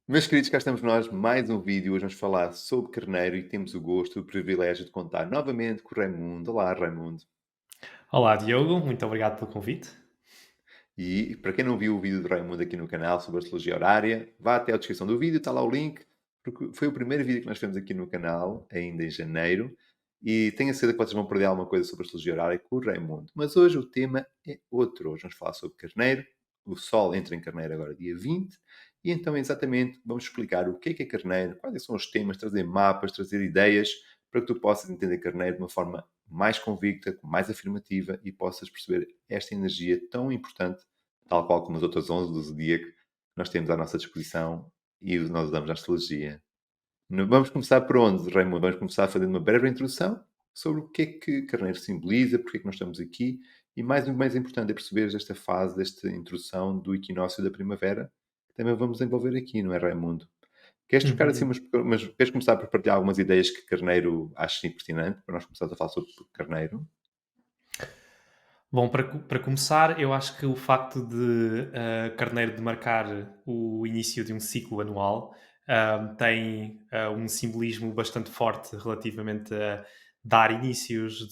Meus queridos, cá estamos nós, mais um vídeo. Hoje vamos falar sobre carneiro e temos o gosto e o privilégio de contar novamente com o Raimundo. Olá, Raimundo. Olá, Diogo, muito obrigado pelo convite. E para quem não viu o vídeo do Raimundo aqui no canal sobre astrologia horária, vá até à descrição do vídeo, está lá o link, porque foi o primeiro vídeo que nós fizemos aqui no canal, ainda em janeiro, e tenho a certeza que vocês vão perder alguma coisa sobre astrologia horária com o Raimundo. Mas hoje o tema é outro. Hoje vamos falar sobre carneiro. O Sol entra em carneiro agora dia 20, e então exatamente vamos explicar o que é carneiro, quais são os temas, trazer mapas, trazer ideias, para que tu possas entender carneiro de uma forma mais convicta, mais afirmativa e possas perceber esta energia tão importante, tal qual como as outras 11 do zodíaco, que nós temos à nossa disposição e nós usamos na astrologia. Vamos começar por onde, Raimundo? Vamos começar fazendo uma breve introdução sobre o que Carneiro simboliza, porque é que nós estamos aqui e mais importante é perceber esta fase, desta introdução do equinócio da primavera, que também vamos envolver aqui, não é, Raimundo? Queres trocar assim Uhum. mas queres começar por partilhar algumas ideias que Carneiro acha pertinente, para nós começarmos a falar sobre Carneiro? Bom, para começar, eu acho que o facto de Carneiro demarcar o início de um ciclo anual tem um simbolismo bastante forte relativamente a dar inícios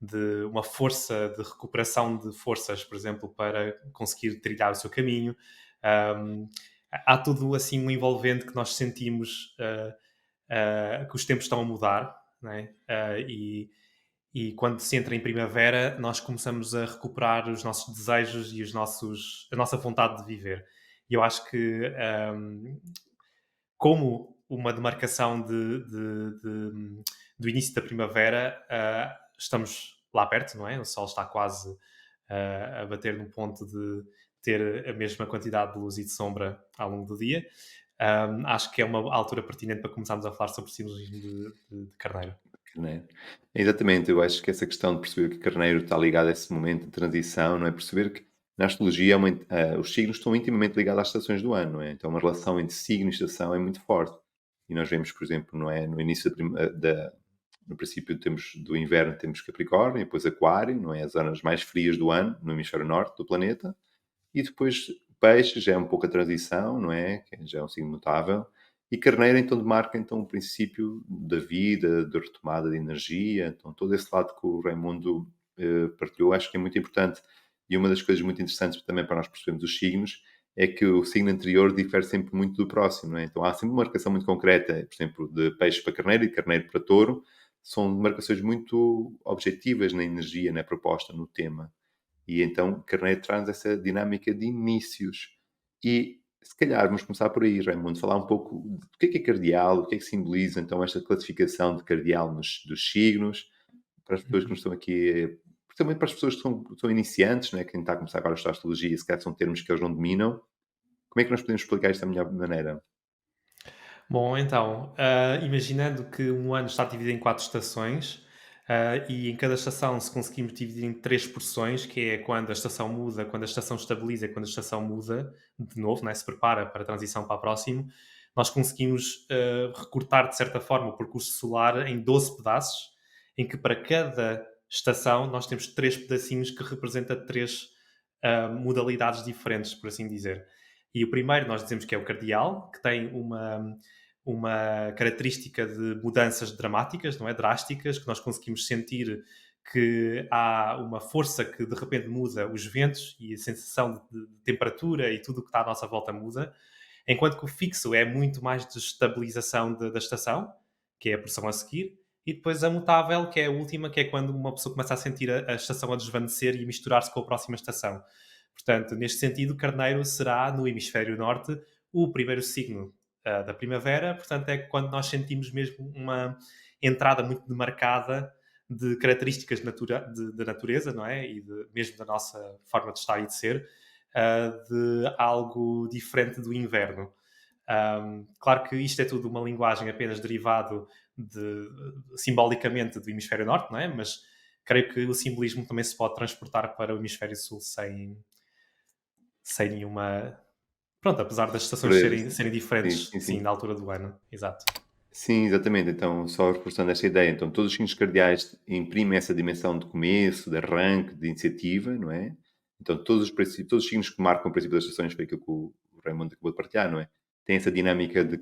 de uma força de recuperação de forças, por exemplo, para conseguir trilhar o seu caminho. Um, Há tudo assim um envolvente que nós sentimos que os tempos estão a mudar, né? E quando se entra em primavera, nós começamos a recuperar os nossos desejos e a nossa vontade de viver. E eu acho que, como uma demarcação do início da primavera, estamos lá perto, não é? O sol está quase a bater no ponto de ter a mesma quantidade de luz e de sombra ao longo do dia. Acho que é uma altura pertinente para começarmos a falar sobre o simbolismo de Carneiro. Carneiro. Exatamente, eu acho que essa questão de perceber que Carneiro está ligado a esse momento de transição, não é? Perceber que na astrologia os signos estão intimamente ligados às estações do ano, não é? Então, uma relação entre signo e estação é muito forte. E nós vemos, por exemplo, não é? No início no princípio temos do inverno temos Capricórnio, e depois Aquário, não é? As zonas mais frias do ano, no hemisfério norte do planeta. E depois Peixe já é um pouco a transição, não é? Que já é um signo mutável. E Carneiro então demarca então o princípio da vida, da retomada de energia, então todo esse lado que o Raimundo partilhou, acho que é muito importante. E uma das coisas muito interessantes também para nós percebermos os signos é que o signo anterior difere sempre muito do próximo, não é? Então há sempre uma marcação muito concreta, por exemplo, de peixe para carneiro e de carneiro para touro, são marcações muito objetivas na energia, na proposta, no tema. E então Carneiro traz essa dinâmica de inícios. E se calhar vamos começar por aí, Raimundo, falar um pouco do que é cardeal, o que é que simboliza então esta classificação de cardeal dos signos, para as pessoas que nos estão aqui, também para as pessoas que são iniciantes, né, quem está a começar agora a estudar astrologia, se calhar são termos que eles não dominam. Como é que nós podemos explicar isto da melhor maneira? Bom, então, imaginando que um ano está dividido em 4 estações, e em cada estação, se conseguimos dividir em 3 porções, que é quando a estação muda, quando a estação estabiliza e quando a estação muda de novo, né, se prepara para a transição para a próxima, nós conseguimos recortar, de certa forma, o percurso solar em 12 pedaços, em que para cada estação nós temos 3 pedacinhos que representam 3 modalidades diferentes, por assim dizer. E o primeiro nós dizemos que é o cardial, que tem uma característica de mudanças dramáticas, não é? Drásticas, que nós conseguimos sentir que há uma força que de repente muda os ventos e a sensação de temperatura e tudo o que está à nossa volta muda, enquanto que o fixo é muito mais de estabilização da estação, que é a porção a seguir, e depois a mutável, que é a última, que é quando uma pessoa começa a sentir a estação a desvanecer e misturar-se com a próxima estação. Portanto, neste sentido, Carneiro será, no hemisfério norte, o primeiro signo da primavera, portanto, é quando nós sentimos mesmo uma entrada muito demarcada de características de natureza, não é? E mesmo da nossa forma de estar e de ser, de algo diferente do inverno. Claro que isto é tudo uma linguagem apenas derivado simbolicamente do hemisfério norte, não é? Mas creio que o simbolismo também se pode transportar para o hemisfério sul sem nenhuma. Pronto, apesar das estações Surpresa. serem Sim, diferentes, sim, sim, sim. na altura do ano. Exato. Sim, exatamente. Então, só reforçando esta ideia, então todos os signos cardeais imprimem essa dimensão de começo, de arranque, de iniciativa, não é? Então, todos os signos que marcam o princípio das estações, foi aquilo que o o Raimundo acabou de partilhar, não é? Tem essa dinâmica de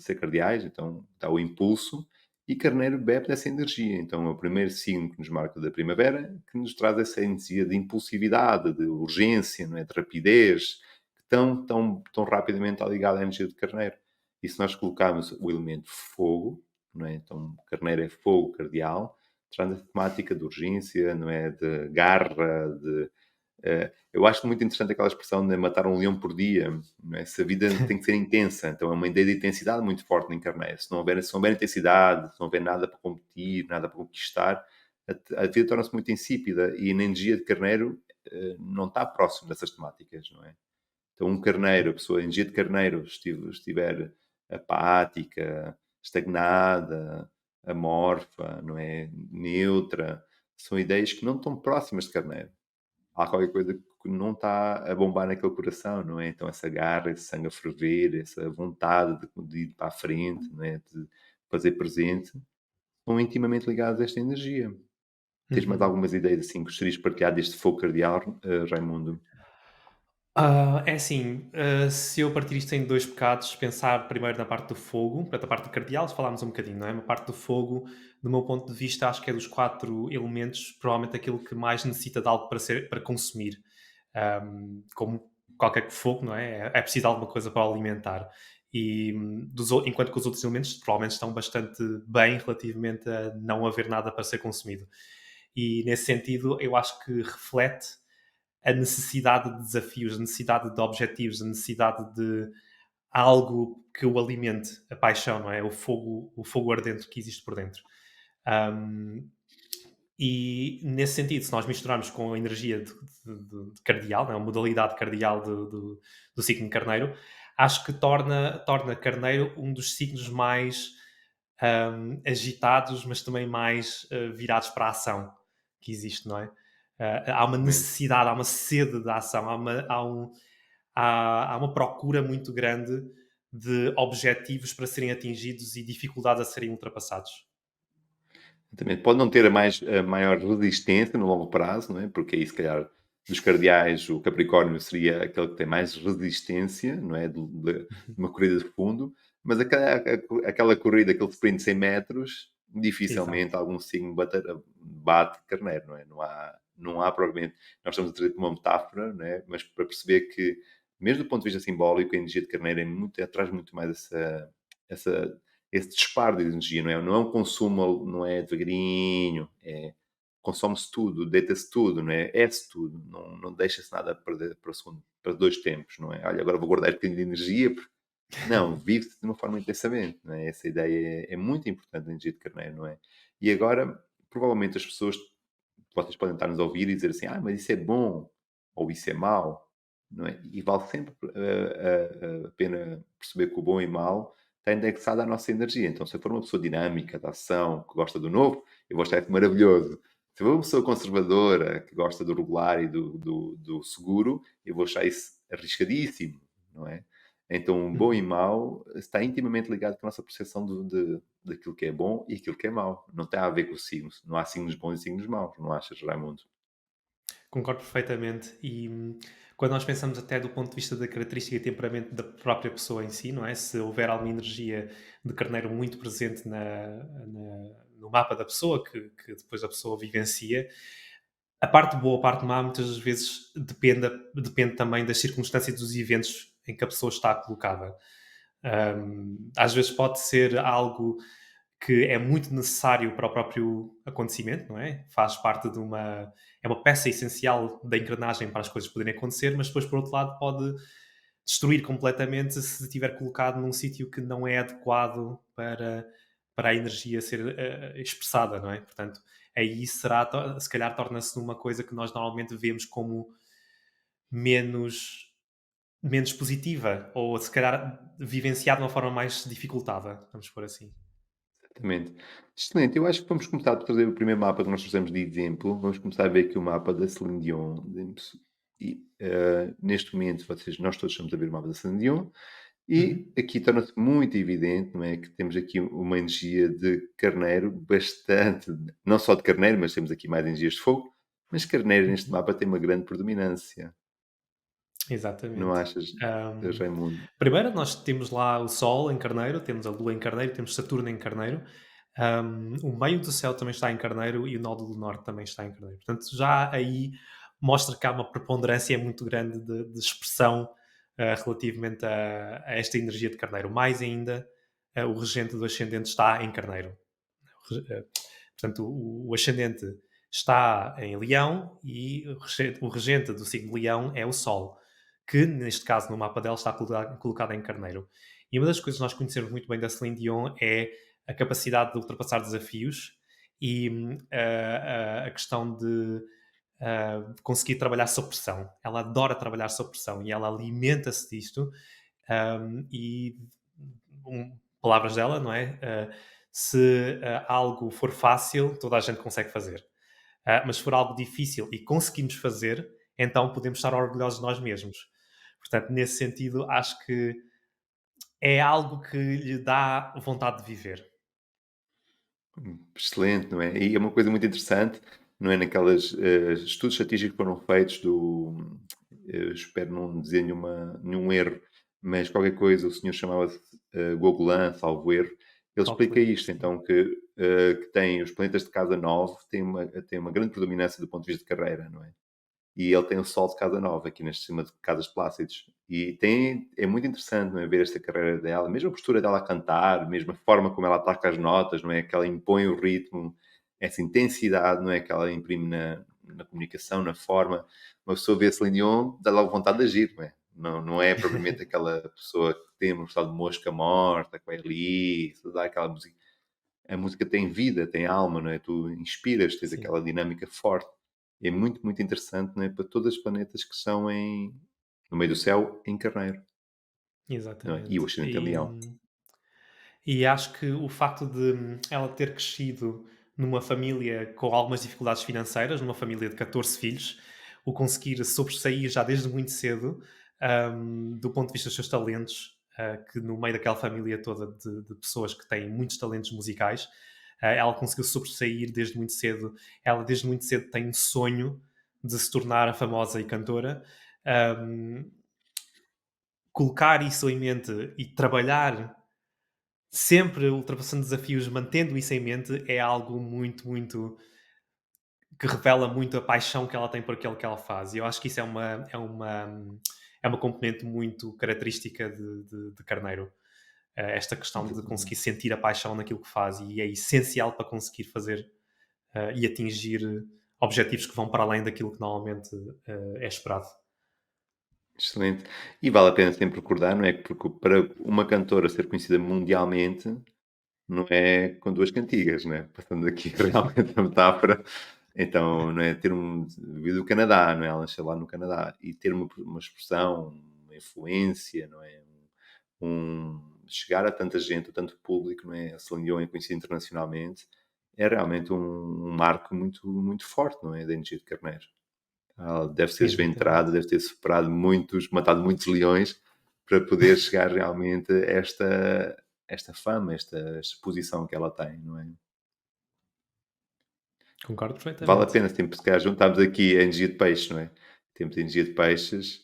ser cardeais, então dá o impulso, e Carneiro bebe dessa energia. Então é o primeiro signo que nos marca da primavera, que nos traz essa energia de impulsividade, de urgência, não é? De rapidez, que tão rapidamente está ligada à energia de Carneiro. E se nós colocarmos o elemento fogo, não é? Então Carneiro é fogo cardeal, traz a temática de urgência, não é? De garra, de eu acho muito interessante aquela expressão de matar um leão por dia. Não é? Se a vida tem que ser intensa, então é uma ideia de intensidade muito forte na internet. Se não houver intensidade, se não houver nada para competir, nada para conquistar, a vida torna-se muito insípida e na energia de carneiro não está próximo dessas temáticas, não é? Então, um carneiro, a pessoa em energia de carneiro estiver apática, estagnada, amorfa, não é? Neutra, são ideias que não estão próximas de carneiro. Há qualquer coisa que não está a bombar naquele coração, não é? Então essa garra, esse sangue a ferver, essa vontade de ir para a frente, não é? De fazer presente, estão intimamente ligados a esta energia. Tens mais Uhum. algumas ideias assim que gostarias de partilhar deste fogo cardeal, Raimundo? É assim, se eu partir isto em 2 bocados, pensar primeiro na parte do fogo, portanto, a parte do cardeal, falámos um bocadinho, não é? A parte do fogo, do meu ponto de vista, acho que é dos 4 elementos, provavelmente aquilo que mais necessita de algo para consumir. Como qualquer fogo, não é? É preciso alguma coisa para o alimentar. E enquanto que os outros elementos provavelmente estão bastante bem relativamente a não haver nada para ser consumido. E nesse sentido, eu acho que reflete a necessidade de desafios, a necessidade de objetivos, a necessidade de algo que o alimente, a paixão, não é? O fogo ardente que existe por dentro. Um, e nesse sentido, se nós misturarmos com a energia de cardeal, não é? A modalidade cardeal do signo carneiro, acho que torna carneiro um dos signos mais agitados, mas também mais virados para a ação que existe, não é? Há uma Exatamente. necessidade, há uma sede de ação, há uma procura muito grande de objetivos para serem atingidos e dificuldades a serem ultrapassados. Exatamente. Pode não ter a maior resistência no longo prazo, não é? Porque aí, se calhar, dos cardeais, o Capricórnio seria aquele que tem mais resistência, não é? De uma corrida de fundo, mas aquela corrida, aquele sprint de 100 metros, dificilmente Exato. algum signo bate carneiro, não é? Não há provavelmente. Nós estamos a trazer uma metáfora, não é? Mas para perceber que, mesmo do ponto de vista simbólico, a energia de carneiro traz muito mais essa esse disparo de energia, não é? Não é um consumo, não é devagarinho, consome-se tudo, deita-se tudo, não é? É-se tudo, não deixa-se nada perder para, o segundo, para dois tempos, não é? Olha, agora vou guardar um bocadinho de energia, não, vive-se de uma forma intensamente, não é? Essa ideia é muito importante na energia de carneiro, não é? E agora, provavelmente as pessoas, vocês podem estar-nos a ouvir e dizer assim, mas isso é bom, ou isso é mau, não é? E vale sempre a pena perceber que o bom e mau está indexado à nossa energia. Então, se eu for uma pessoa dinâmica, de ação, que gosta do novo, eu vou achar isso maravilhoso. Se eu for uma pessoa conservadora, que gosta do regular e do seguro, eu vou achar isso arriscadíssimo, não é? Então, bom e Uhum. mau está intimamente ligado com a nossa percepção daquilo que é bom e aquilo que é mau. Não tem a ver com os signos. Não há signos bons e signos maus, não achas, Raimundo? Concordo perfeitamente. E quando nós pensamos até do ponto de vista da característica e temperamento da própria pessoa em si, não é? Se houver alguma energia de carneiro muito presente no mapa da pessoa, que depois a pessoa vivencia, a parte boa, a parte má, muitas das vezes depende também das circunstâncias e dos eventos em que a pessoa está colocada. Às vezes pode ser algo que é muito necessário para o próprio acontecimento, não é? Faz parte é uma peça essencial da engrenagem para as coisas poderem acontecer, mas depois, por outro lado, pode destruir completamente se estiver colocado num sítio que não é adequado para a energia ser expressada, não é? Portanto, aí se calhar torna-se numa coisa que nós normalmente vemos como menos, menos positiva, ou se calhar vivenciada de uma forma mais dificultada, vamos por assim. Exatamente. Excelente. Eu acho que vamos começar por trazer o primeiro mapa que nós trouxemos de exemplo. Vamos começar a ver aqui o mapa da Celine Dion. E, neste momento, nós todos estamos a ver o mapa da Celine Dion. E Uhum. aqui torna-se muito evidente, não é, que temos aqui uma energia de carneiro bastante, não só de carneiro, mas temos aqui mais energias de fogo, mas carneiro neste Uhum. mapa tem uma grande predominância. Não exatamente. achas, Ahm, Raimundo? Primeiro nós temos lá o Sol em Carneiro, temos a Lua em Carneiro, temos Saturno em Carneiro. O meio do céu também está em Carneiro e o Nódulo Norte também está em Carneiro. Portanto, já aí mostra que há uma preponderância muito grande de expressão relativamente a esta energia de Carneiro. Mais ainda, o regente do ascendente está em Carneiro. Portanto, o ascendente está em Leão e o regente do signo de Leão é o Sol, que neste caso no mapa dela está colocado em Carneiro. E uma das coisas que nós conhecemos muito bem da Celine Dion é a capacidade de ultrapassar desafios e a questão de conseguir trabalhar sob pressão. Ela adora trabalhar sob pressão e ela alimenta-se disto. E palavras dela, não é? Se algo for fácil, toda a gente consegue fazer. Mas se for algo difícil e conseguimos fazer, então podemos estar orgulhosos de nós mesmos. Portanto, nesse sentido, acho que é algo que lhe dá vontade de viver. Excelente, não é? E é uma coisa muito interessante, não é? Naquelas estudos estatísticos que foram feitos espero não dizer nenhum erro, mas qualquer coisa, o senhor chamava-se Gauguin, salvo erro, ele explica Calculei, isto, sim. então, que tem os planetas de casa 9 têm uma grande predominância do ponto de vista de carreira, não é? E ele tem o Sol de casa nova aqui neste cima de Casas Plácidos. E é muito interessante, não é, ver esta carreira dela, mesmo a postura dela a cantar, mesmo a forma como ela ataca as notas, não é, que ela impõe o ritmo, essa intensidade, não é, que ela imprime na comunicação, na forma. Uma pessoa vê Celine Dion, dá logo vontade de agir, não é? Não é propriamente aquela pessoa que tem um estado de mosca morta, que vai ali, dá aquela música. A música tem vida, tem alma, não é? Tu inspiras, tens Sim, aquela dinâmica forte. É muito, muito interessante, não é? Para todos os planetas que estão no meio do céu, em Carneiro, não é? E o exatamente. ascendente em Leão. E acho que o facto de ela ter crescido numa família com algumas dificuldades financeiras, numa família de 14 filhos, o conseguir sobressair já desde muito cedo, do ponto de vista dos seus talentos, que no meio daquela família toda de pessoas que têm muitos talentos musicais, ela conseguiu sobressair desde muito cedo. Ela desde muito cedo tem um sonho de se tornar a famosa e cantora. Ahm, Colocar isso em mente e trabalhar sempre ultrapassando desafios, mantendo isso em mente, é algo muito, muito que revela muito a paixão que ela tem por aquilo que ela faz. E eu acho que isso é uma componente muito característica de Carneiro. Esta questão de conseguir Exatamente. sentir a paixão naquilo que faz e é essencial para conseguir fazer e atingir objetivos que vão para além daquilo que normalmente é esperado. Excelente. E vale a pena sempre recordar, não é? Porque para uma cantora ser conhecida mundialmente, não é com duas cantigas, não é? Passando aqui realmente a metáfora. Então, não é? Vir do Canadá, não é? Ela nasceu lá no Canadá e ter uma expressão, uma influência, não é? Chegar a tanta gente, a tanto público, não é? A Celine Dion é conhecida internacionalmente, é realmente um marco muito, muito forte, não é? Da energia de Carneiro. Ela deve ser esventrada, Exatamente. deve ter superado matado muitos leões para poder chegar realmente a esta fama, esta exposição que ela tem, não é? Concordo Vale a perfeitamente. pena sempre, se calhar, juntarmos aqui a energia de peixe, não é? Temos a energia de peixes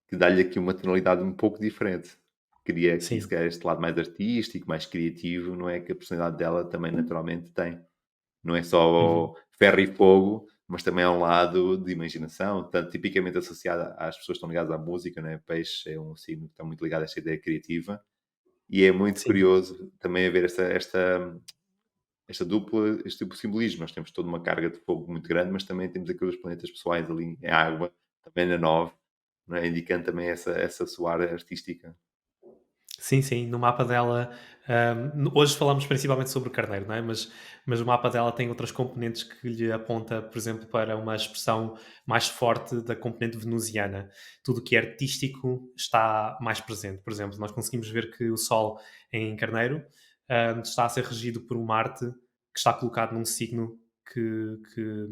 que dá-lhe aqui uma tonalidade um pouco diferente. Cria aqui, se Sim. calhar, este lado mais artístico, mais criativo, não é? Que a personalidade dela também naturalmente tem. Não é Uhum. só ferro e fogo, mas também há um lado de imaginação, tanto tipicamente associado às pessoas que estão ligadas à música, não é? Peixe é um signo que está muito ligado a esta ideia criativa. E é muito Sim. curioso também haver este duplo simbolismo. Nós temos toda uma carga de fogo muito grande, mas também temos aqueles planetas pessoais ali em água, também na 9, não é? Indicando também essa soar artística. Sim, sim, no mapa dela, hoje falamos principalmente sobre o carneiro, não é? Mas o mapa dela tem outras componentes que lhe aponta, por exemplo, para uma expressão mais forte da componente venusiana. Tudo o que é artístico está mais presente. Por exemplo, nós conseguimos ver que o Sol em Carneiro, está a ser regido por um Marte que está colocado num signo que, que,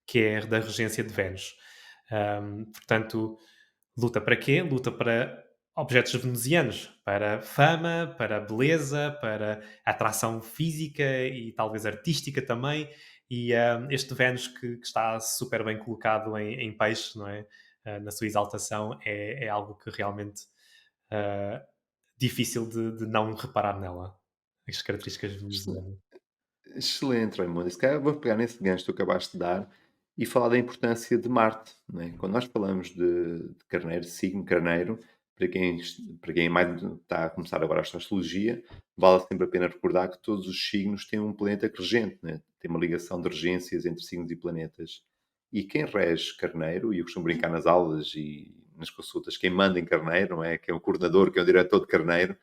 que é da regência de Vênus. Portanto, luta para quê? Luta para objetos venusianos, para fama, para beleza, para atração física e talvez artística também. E este Vênus que está super bem colocado em peixe, não é? na sua exaltação, é algo que realmente ah, difícil de não reparar nela. As características Excel- de. Excelente, Raimundo. E se calhar vou pegar nesse gancho que tu acabaste de dar e falar da importância de Marte. Não é? Quando nós falamos de carneiro, de signo carneiro, para quem mais está a começar agora a astrologia, vale sempre a pena recordar que todos os signos têm um planeta regente, não é? Tem uma ligação de regências entre signos e planetas. E quem rege carneiro, e eu costumo brincar nas aulas e nas consultas, quem manda em carneiro, não é? Quem é o coordenador, quem é o diretor de carneiro,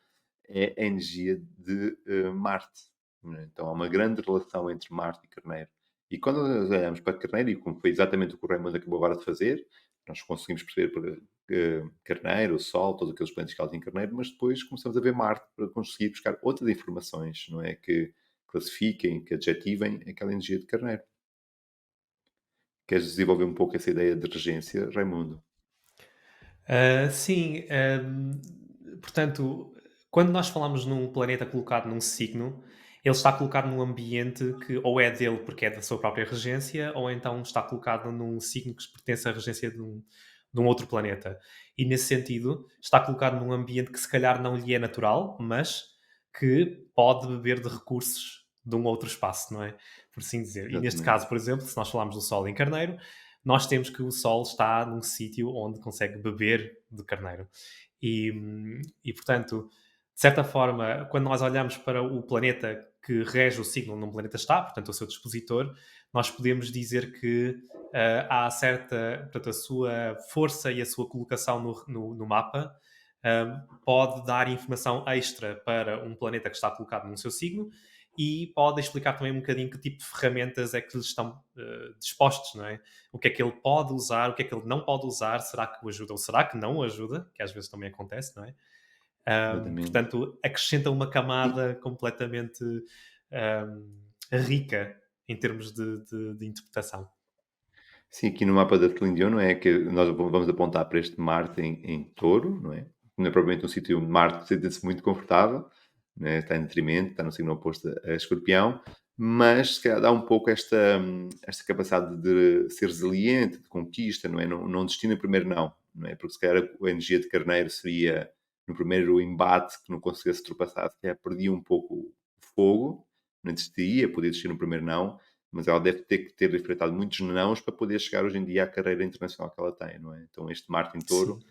é a energia de Marte. Né? Então há uma grande relação entre Marte e Carneiro. E quando nós olhamos para Carneiro, e como foi exatamente o que o Raimundo acabou agora de fazer, nós conseguimos perceber para Carneiro, o Sol, todos aqueles planetas que ela tem em Carneiro, mas depois começamos a ver Marte para conseguir buscar outras informações, não é? Que classifiquem, que adjetivem aquela energia de Carneiro. Queres desenvolver um pouco essa ideia de regência, Raimundo? Sim, portanto, quando nós falamos num planeta colocado num signo, ele está colocado num ambiente que ou é dele porque é da sua própria regência, ou então está colocado num signo que pertence à regência de um outro planeta. E nesse sentido, está colocado num ambiente que se calhar não lhe é natural, mas que pode beber de recursos de um outro espaço, não é? Por assim dizer. E neste Exatamente. caso, por exemplo, se nós falarmos do Sol em Carneiro, nós temos que o Sol está num sítio onde consegue beber de carneiro. E, portanto, de certa forma, quando nós olhamos para o planeta que rege o signo onde um planeta está, portanto, o seu dispositor, nós podemos dizer que há certa, portanto, a sua força e a sua colocação no mapa pode dar informação extra para um planeta que está colocado no seu signo e pode explicar também um bocadinho que tipo de ferramentas é que lhe estão dispostos, não é? O que é que ele pode usar, o que é que ele não pode usar, será que o ajuda ou será que não o ajuda, que às vezes também acontece, não é? Exatamente. Portanto, acrescenta uma E, camada completamente rica em termos de interpretação. sim, aqui no mapa da Tlindion, não é? Que nós vamos apontar para este Marte em touro, não é? Não é propriamente um sítio onde Marte sente-se muito confortável, né? Está em detrimento, está no signo oposto a Escorpião, mas se calhar dá um pouco esta capacidade de ser resiliente, de conquista, não é? Não destina primeiro não é? Porque se calhar a energia de Carneiro seria no primeiro embate que não conseguisse ultrapassar, se calhar perdia um pouco o fogo, não desistiria, podia desistir no primeiro não, mas ela deve ter que ter enfrentado muitos nãos para poder chegar hoje em dia à carreira internacional que ela tem, não é? Então este Martin Touro, Sim.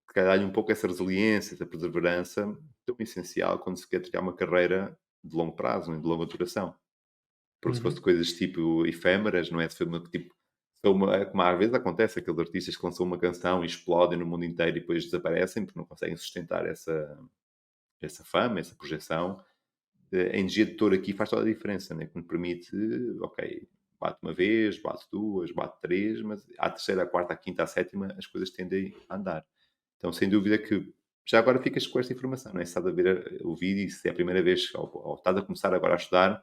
se calhar dá-lhe um pouco essa resiliência, essa perseverança, tão essencial quando se quer trilhar uma carreira de longo prazo, não é? De longa duração. Porque se fosse Uhum. coisas tipo efêmeras, não é? Se foi uma, tipo, como às vezes acontece, aqueles artistas que lançam uma canção e explodem no mundo inteiro e depois desaparecem porque não conseguem sustentar essa fama, essa projeção. A energia de touro aqui faz toda a diferença, né? Que me permite, ok, bate uma vez, bate duas, bate três, mas à terceira, à quarta, à quinta, à sétima, as coisas tendem a andar. Então, sem dúvida que já agora ficas com esta informação, não é? Se estás a ver o vídeo e se é a primeira vez ou estás a começar agora a estudar,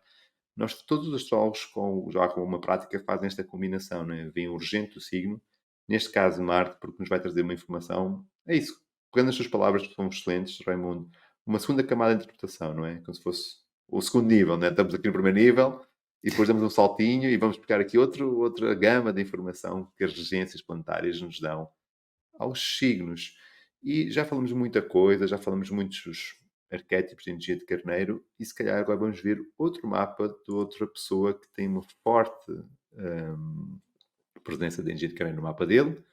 nós, todos os astrólogos já com uma prática fazem esta combinação, não é? Vem urgente o signo, neste caso Marte, porque nos vai trazer uma informação. É isso. Pegando as suas palavras, que são excelentes, Raimundo, uma segunda camada de interpretação, não é? Como se fosse o segundo nível, não é? Estamos aqui no primeiro nível e depois damos um saltinho e vamos buscar aqui outra gama de informação que as regências planetárias nos dão aos signos. E já falamos muita coisa, já falamos muitos arquétipos de energia de carneiro, e se calhar agora vamos ver outro mapa de outra pessoa que tem uma forte hum, presença de energia de carneiro no mapa dele,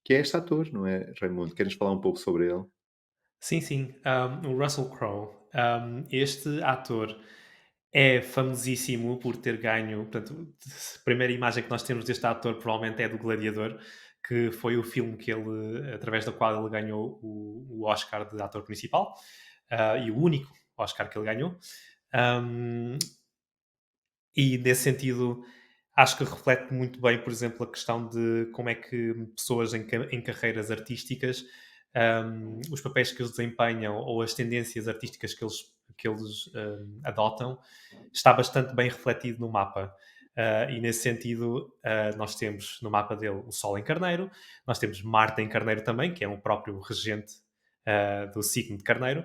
que é este ator, não é, Raimundo? Queres falar um pouco sobre ele? Sim, sim. O Russell Crowe. Este ator é famosíssimo por ter ganho. Portanto, a primeira imagem que nós temos deste ator provavelmente é do Gladiador, que foi o filme que ele, através do qual ele ganhou o Oscar de ator principal, e o único Oscar que ele ganhou. Um, e nesse sentido, acho que reflete muito bem, por exemplo, a questão de como é que pessoas em carreiras artísticas, os papéis que eles desempenham ou as tendências artísticas que eles adotam, está bastante bem refletido no mapa. E nesse sentido, nós temos no mapa dele o Sol em Carneiro, nós temos Marte em Carneiro também, que é o próprio regente do signo de Carneiro,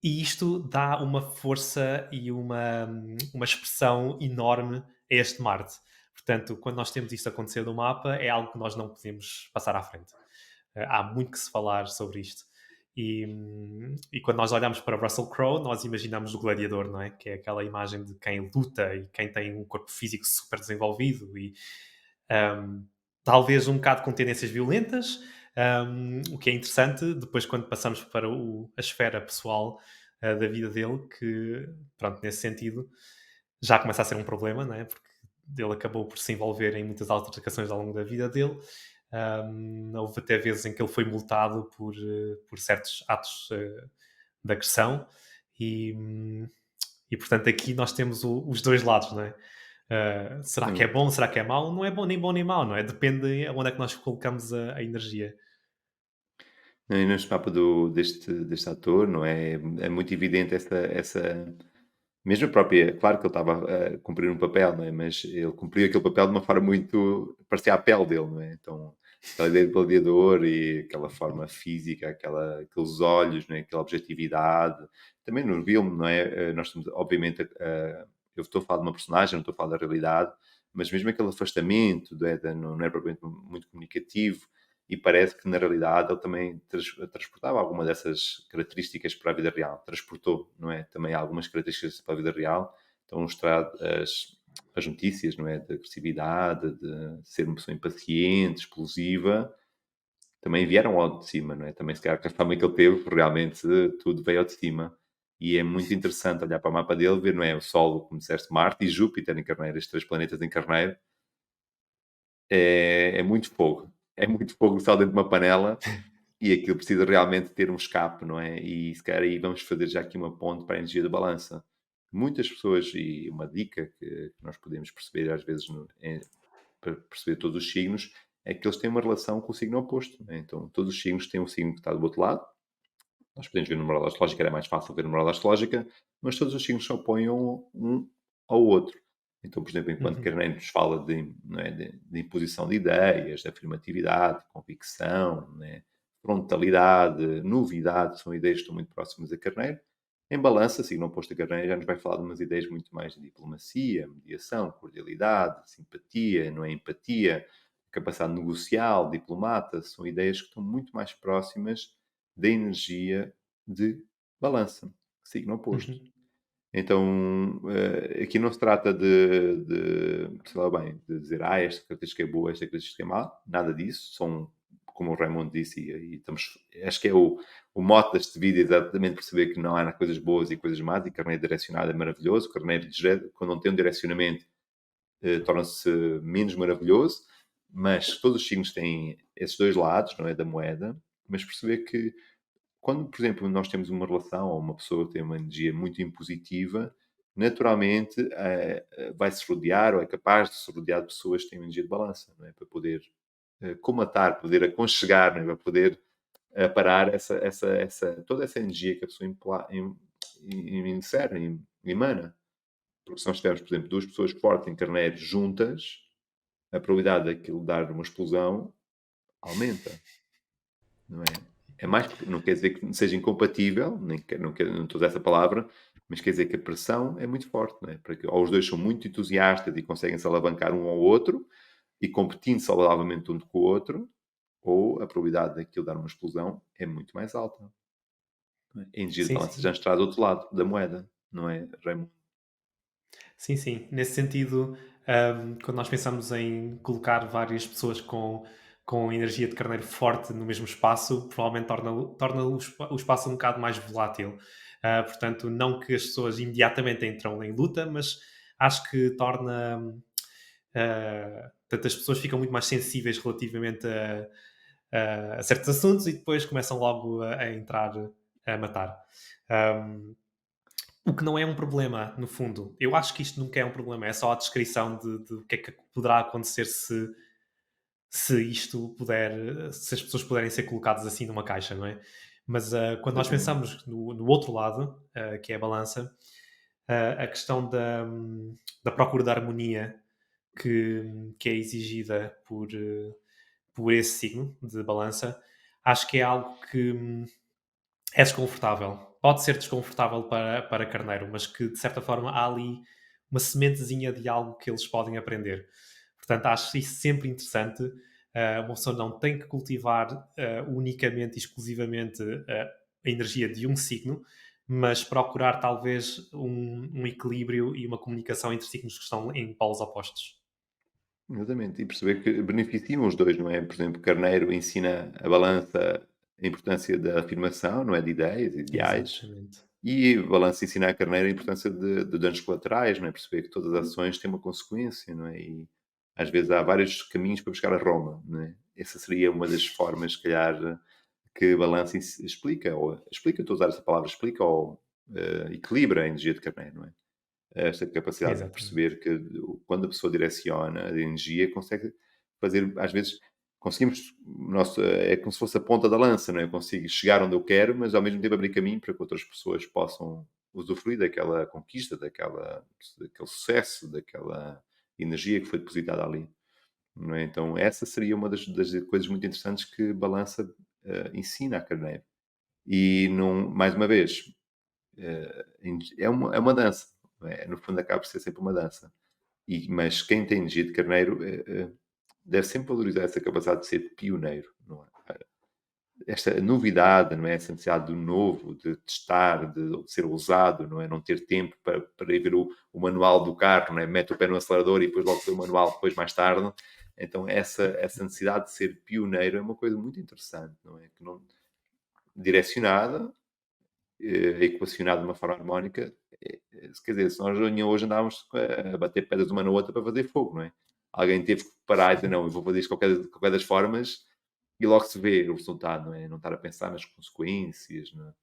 e isto dá uma força e uma expressão enorme a este Marte. Portanto, quando nós temos isto acontecer no mapa, é algo que nós não podemos passar à frente. Há muito que se falar sobre isto. E quando nós olhamos para Russell Crowe, nós imaginamos o gladiador, não é? Que é aquela imagem de quem luta e quem tem um corpo físico super desenvolvido e um, talvez um bocado com tendências violentas, o que é interessante depois quando passamos para a esfera pessoal da vida dele, que, pronto, nesse sentido, já começa a ser um problema, não é? Porque ele acabou por se envolver em muitas altercações ao longo da vida dele. Houve até vezes em que ele foi multado por certos atos de agressão e, e, portanto, aqui nós temos os dois lados, não é? Será que é Exatamente. bom, será que é mau? Não é bom nem mau, não é? Depende onde é que nós colocamos a energia. Não, e neste mapa deste ator, não é? É muito evidente essa mesmo a própria, claro que ele estava a cumprir um papel, não é? Mas ele cumpriu aquele papel de uma forma muito, parecia a pele dele, não é? Então, aquela ideia de gladiador e aquela forma física, aqueles olhos, não é? Aquela objetividade. Também no filme, não é? Nós estamos, obviamente, eu estou a falar de uma personagem, não estou a falar da realidade, mas mesmo aquele afastamento, não é propriamente muito comunicativo, e parece que na realidade ele também transportava alguma dessas características para a vida real. Transportou, não é? Também algumas características para a vida real. Estão a mostrar as notícias, não é? De agressividade, de ser uma pessoa impaciente, explosiva, também vieram ao de cima, não é? Também se calhar com a fama que ele teve, realmente tudo veio ao de cima. E é muito interessante olhar para o mapa dele, ver, não é? O Sol, como disseste, Marte e Júpiter em Carneiro, estes 3 planetas em Carneiro, é muito fogo. É muito fogo só dentro de uma panela e aquilo precisa realmente ter um escape, não é? E se calhar aí vamos fazer já aqui uma ponte para a energia da balança. Muitas pessoas, e uma dica que nós podemos perceber às vezes para perceber todos os signos, é que eles têm uma relação com o signo oposto. Não é? Então todos os signos têm um signo que está do outro lado. Nós podemos ver no numeral astrológica, era mais fácil ver no numeral astrológica, mas todos os signos se opõem um ao outro. Então, por exemplo, enquanto Uhum, Carneiro nos fala não é, de imposição de ideias, de afirmatividade, de convicção, né, frontalidade, novidade, são ideias que estão muito próximas a Carneiro. Em balança, signo oposto a Carneiro, já nos vai falar de umas ideias muito mais de diplomacia, mediação, cordialidade, simpatia, não é, empatia, capacidade negocial, diplomata, são ideias que estão muito mais próximas da energia de balança, signo oposto. uhum, Então, aqui não se trata sei lá bem, de dizer, esta característica é boa, esta característica é má, nada disso, são, como o Raimundo disse, e estamos, acho que é o mote deste vídeo, exatamente perceber que não há coisas boas e coisas más, e carneiro direcionado é maravilhoso, carneiro, quando não tem um direcionamento, torna-se menos maravilhoso, mas todos os signos têm esses dois lados, não é, da moeda, mas perceber que quando, por exemplo, nós temos uma relação ou uma pessoa tem uma energia muito impositiva, naturalmente vai-se rodear ou é capaz de se rodear de pessoas que têm uma energia de balança, não é? Para poder comatar, poder aconchegar, não é? Para poder parar toda essa energia que a pessoa insere, emana. Porque se nós tivermos, por exemplo, duas pessoas fortes em carneiro juntas, a probabilidade daquilo dar uma explosão aumenta, não é? É mais, não quer dizer que seja incompatível, não estou a usar essa palavra, mas quer dizer que a pressão é muito forte, não é? Porque ou os dois são muito entusiastas e conseguem se alavancar um ao outro e competindo saudavelmente um com o outro, ou a probabilidade daquilo dar uma explosão é muito mais alta. Não é? A energia de sim, balança já sim. nos traz do outro lado da moeda, não é, Raimundo? Sim, sim. Nesse sentido, quando nós pensamos em colocar várias pessoas com energia de carneiro forte no mesmo espaço, provavelmente torna o espaço um bocado mais volátil. Portanto, não que as pessoas imediatamente entram em luta, mas acho que torna. Portanto, as pessoas ficam muito mais sensíveis relativamente a certos assuntos e depois começam logo a entrar a matar. Um, o que não é um problema, no fundo. Eu acho que isto nunca é um problema, é só a descrição de o que é que poderá acontecer se isto puder, se as pessoas puderem ser colocadas assim numa caixa, não é? Mas quando nós Exatamente. pensamos no outro lado, que é a balança, a questão da procura da harmonia que é exigida por esse signo de balança, acho que é algo que é desconfortável. Pode ser desconfortável para carneiro, mas que de certa forma há ali uma sementezinha de algo que eles podem aprender. Portanto, acho isso sempre interessante. Uma pessoa não tem que cultivar unicamente e exclusivamente a energia de um signo, mas procurar talvez um equilíbrio e uma comunicação entre signos que estão em polos opostos. Exatamente, e perceber que beneficiam os 2, não é? Por exemplo, Carneiro ensina a balança a importância da afirmação, não é? De ideias, ideais, Exatamente. e Balança ensina a Carneiro a importância de danos colaterais, não é? Perceber que todas as ações têm uma consequência, não é? E às vezes há vários caminhos para chegar a Roma, não é? Essa seria uma das formas, se calhar, que Balança explica, ou explica, estou a usar essa palavra, explica ou equilibra a energia de Carneiro, não é? Esta capacidade de Exatamente. perceber que quando a pessoa direciona a energia, consegue fazer, às vezes, conseguimos, nossa, é como se fosse a ponta da lança, não é? Eu consigo chegar onde eu quero, mas ao mesmo tempo abrir caminho para que outras pessoas possam usufruir daquela conquista, daquele sucesso, daquela energia que foi depositada ali. Não é? Então, essa seria uma das coisas muito interessantes que Balança ensina a Carneiro. E, não, mais uma vez, é uma dança. Não é? No fundo, acaba por ser sempre uma dança. Mas quem tem energia de carneiro deve sempre valorizar essa capacidade de ser pioneiro. Não é? Esta novidade, não é? Essa necessidade do novo, de testar, de ser ousado, não é? Não ter tempo para ir ver o manual do carro, não é? Mete o pé no acelerador e depois logo vê o manual depois mais tarde. Então, essa necessidade de ser pioneiro é uma coisa muito interessante, não é? Que não, direcionada, equacionado de uma forma harmónica, quer dizer, se nós hoje andávamos a bater pedras uma na outra para fazer fogo, não é? Alguém teve que parar e dizer, não, eu vou fazer isto de qualquer das formas, e logo se vê o resultado, não é? Não estar a pensar nas consequências, não é?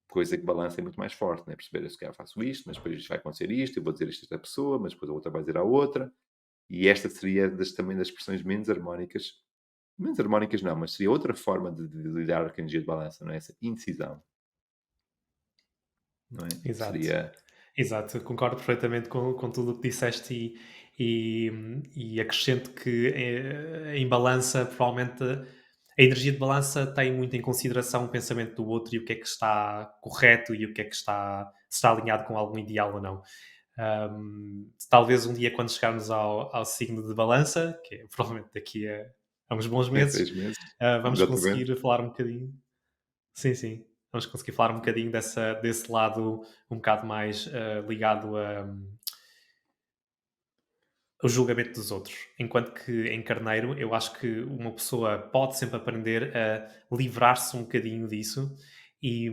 Coisa que balança é muito mais forte, não é? Perceber, se calhar faço isto, mas depois vai acontecer isto, eu vou dizer isto a esta pessoa, mas depois a outra vai dizer à outra, e esta seria também das expressões menos harmónicas não, mas seria outra forma de lidar com a energia de balança, não é? Essa indecisão, não é? Exato. Seria Exato, eu concordo perfeitamente com tudo o que disseste e, e acrescento que em balança, provavelmente, a energia de balança tem muito em consideração o pensamento do outro e o que é que está correto e o que é que se está alinhado com algum ideal ou não. Talvez um dia, quando chegarmos ao signo de balança, que é provavelmente daqui a uns bons em meses, 6 meses. vamos Exatamente. conseguir falar um bocadinho. Sim, sim. Vamos conseguir falar um bocadinho desse lado um bocado mais ligado ao julgamento dos outros. Enquanto que em Carneiro, eu acho que uma pessoa pode sempre aprender a livrar-se um bocadinho disso e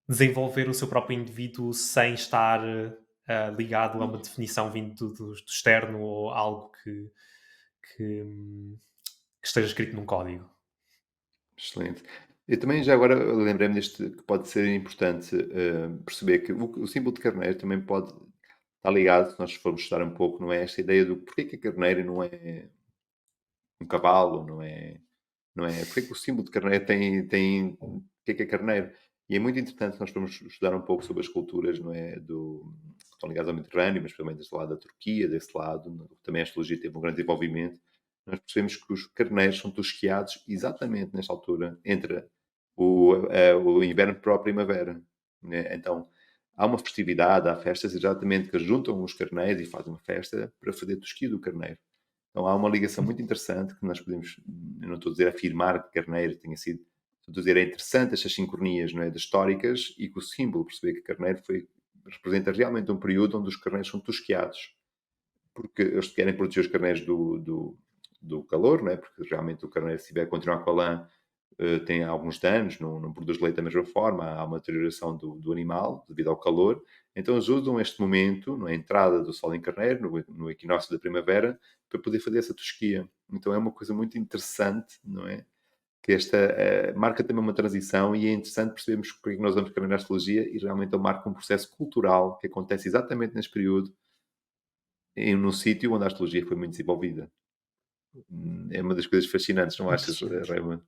desenvolver o seu próprio indivíduo sem estar ligado a uma definição vindo do externo ou algo que, hum, que esteja escrito num código. Excelente. Eu também já agora lembrei-me deste que pode ser importante, perceber que o símbolo de carneiro também pode estar ligado, se nós formos estudar um pouco, não é, esta ideia do porquê que a carneiro não é um cavalo, não é porque que o símbolo de carneiro tem porque que é carneiro? E é muito interessante nós formos estudar um pouco sobre as culturas, não é, que estão ligadas ao Mediterrâneo, mas também deste lado da Turquia, desse lado, também a astrologia teve um grande desenvolvimento. Nós percebemos que os carneiros são tosquiados exatamente nesta altura, entre o inverno para a primavera, né? Então, há uma festividade, há festas exatamente que juntam os carneiros e fazem uma festa para fazer tosquia do carneiro. Então há uma ligação muito interessante que nós podemos, eu não estou a dizer afirmar que Carneiro tenha sido, estou a dizer é interessante estas sincronias, não é, das históricas e que o símbolo, perceber que Carneiro representa realmente um período onde os carneiros são tosquiados, porque eles querem proteger os carneiros do calor, não é? Porque realmente o carneiro, se tiver a continuar com a lã, tem alguns danos, não produz leite da mesma forma, há uma deterioração do animal devido ao calor. Então eles usam este momento, na entrada do sol em carneiro, no equinócio da primavera, para poder fazer essa tosquia. Então é uma coisa muito interessante, não é? Que esta marca também uma transição e é interessante percebermos porque é que nós vamos caminhar na astrologia e realmente ele marca um processo cultural que acontece exatamente neste período, num sítio onde a astrologia foi muito desenvolvida. É uma das coisas fascinantes, não achas, Interessante. Raymond?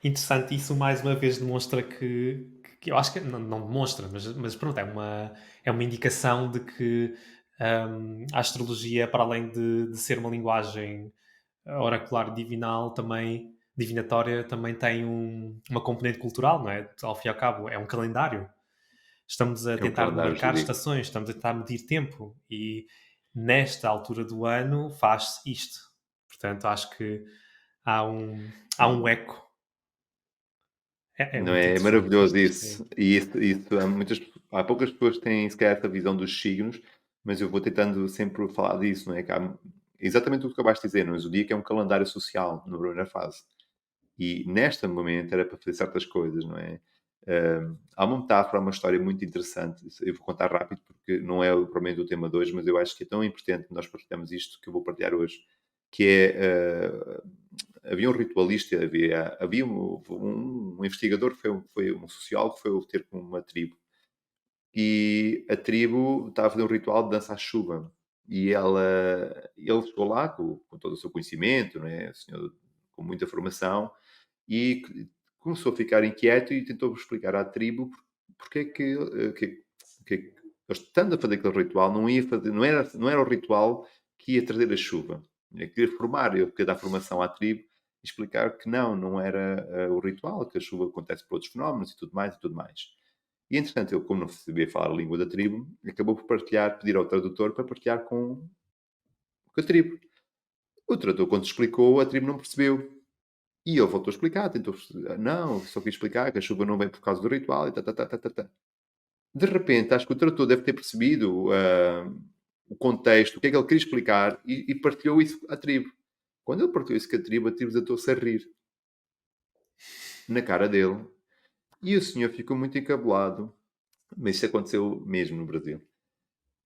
Interessante, isso mais uma vez demonstra que eu acho que não demonstra, mas pronto, é uma indicação de que a astrologia, para além de ser uma linguagem oracular divinal, também divinatória, também tem uma componente cultural, não é? Ao fim e ao cabo, é um calendário. Estamos a É um tentar calendário marcar jurídico. estações, estamos a tentar medir tempo nesta altura do ano faz-se isto. Portanto, acho que há um eco. É Não muito é? É interessante maravilhoso isto. isso. E isso há poucas pessoas que têm sequer essa visão dos signos, mas eu vou tentando sempre falar disso, não é? Que há exatamente o que acabaste de dizer, não é? O zodíaco é um calendário social, na primeira fase. E neste momento era para fazer certas coisas, não é? Há uma metáfora, uma história muito interessante. Eu vou contar rápido porque não é propriamente o tema de hoje, mas eu acho que é tão importante que nós partilhamos isto que eu vou partilhar hoje. Que é, havia um ritualista, havia um investigador, foi um sociólogo, que foi ter com uma tribo. E a tribo estava a fazer um ritual de dança à chuva. E ele chegou lá com todo o seu conhecimento, não é? O senhor com muita formação, e começou a ficar inquieto e tentou explicar à tribo porque é que eles, estando a fazer aquele ritual, não ia fazer, não era o ritual que ia trazer a chuva. Ele queria formar, ele queria dar formação à tribo e explicar que não era o ritual, que a chuva acontece por outros fenómenos e tudo mais e tudo mais. E entretanto, ele, como não sabia falar a língua da tribo, acabou por pedir ao tradutor para partilhar com a tribo. O tradutor, quando explicou, a tribo não percebeu. E ele voltou a explicar, tentou. Não, só quis explicar que a chuva não vem por causa do ritual e tá, tá, tá, tá, tá, tá. De repente, acho que o tradutor deve ter percebido o contexto, o que é que ele queria explicar e partilhou isso à tribo. Quando ele partilhou isso com a tribo desatou-se a rir na cara dele. E o senhor ficou muito encabulado. Mas isso aconteceu mesmo no Brasil.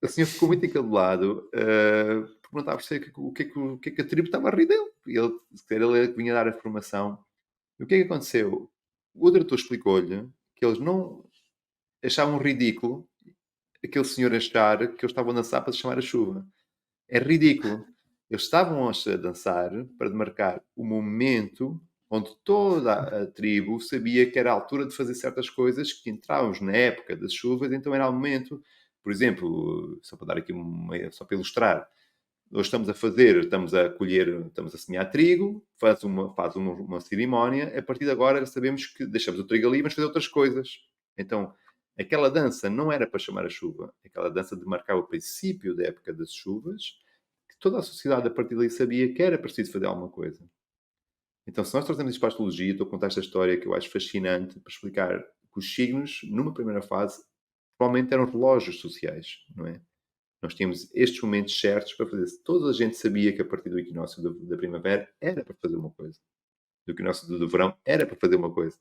O senhor ficou muito encabulado porque não estava a perceber o que é que a tribo estava a rir dele. E ele, se calhar, ele vinha dar a formação. E o que é que aconteceu? O tradutor explicou-lhe que eles não achavam ridículo aquele senhor achar que eles estavam a dançar para se chamar a chuva. É ridículo. Eles estavam a dançar para demarcar o momento onde toda a tribo sabia que era a altura de fazer certas coisas, que entrávamos na época das chuvas, então era o momento, por exemplo, só para dar aqui só para ilustrar, nós estamos a colher, estamos a semear trigo, faz uma cerimónia, a partir de agora sabemos que deixamos o trigo ali, mas fazer outras coisas. Então, aquela dança não era para chamar a chuva, aquela dança de marcar o princípio da época das chuvas, que toda a sociedade a partir dali sabia que era preciso fazer alguma coisa. Então, se nós trazemos isto para a astrologia, estou a contar esta história que eu acho fascinante para explicar que os signos, numa primeira fase, provavelmente eram relógios sociais, não é? Nós tínhamos estes momentos certos para fazer. Toda a gente sabia que a partir do equinócio da primavera era para fazer uma coisa. Do equinócio do verão era para fazer uma coisa.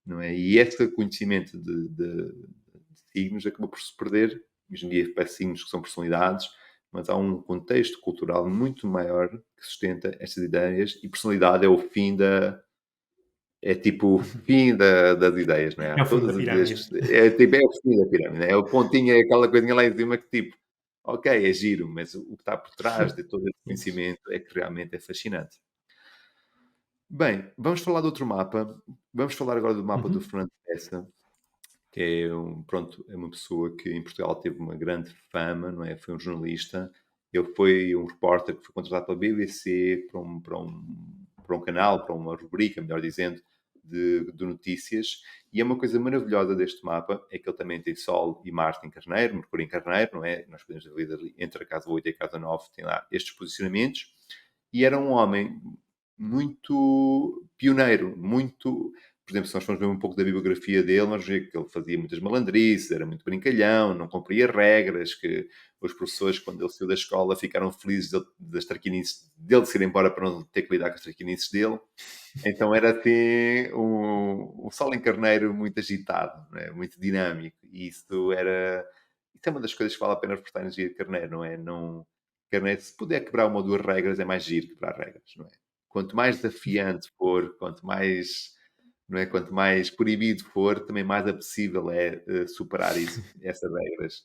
Não é? E esse conhecimento de signos acabou por se perder. Hoje em dia parece signos que são personalidades, mas há um contexto cultural muito maior que sustenta estas ideias e personalidade é o fim da, é tipo o fim das ideias, não é? Há É o fundo todas da as ideias. pirâmide. É o fim da pirâmide, é o pontinho, é aquela coisinha lá em cima que tipo, ok, é giro, mas o que está por trás de todo esse conhecimento é que realmente é fascinante. Bem, vamos falar de outro mapa. Vamos falar agora do mapa do Uhum. Fernando Tessa, que pronto, é uma pessoa que em Portugal teve uma grande fama, não é? Foi um jornalista. Ele foi um repórter que foi contratado pela BBC para um canal, para uma rubrica, melhor dizendo, de notícias. E é uma coisa maravilhosa deste mapa, é que ele também tem Sol e Marte em Carneiro, Mercúrio em Carneiro, não é? Nós podemos ver ali entre a casa 8 e a casa 9, tem lá estes posicionamentos. E era um homem muito pioneiro, muito por exemplo, se nós formos ver um pouco da bibliografia dele, nós vemos que ele fazia muitas malandrices, era muito brincalhão, não cumpria regras, que os professores, quando ele saiu da escola, ficaram felizes das traquinices dele se ir embora para não ter que lidar com as traquinices dele. Então era assim um sol em carneiro muito agitado, não é? Muito dinâmico. E isso é uma das coisas que vale a pena reportar a energia de carneiro, não é? Não, carneiro, se puder quebrar uma ou duas regras, é mais giro quebrar regras, não é? Quanto mais desafiante for, quanto mais não é? Quanto mais proibido for, também mais apetecível é superar essas regras.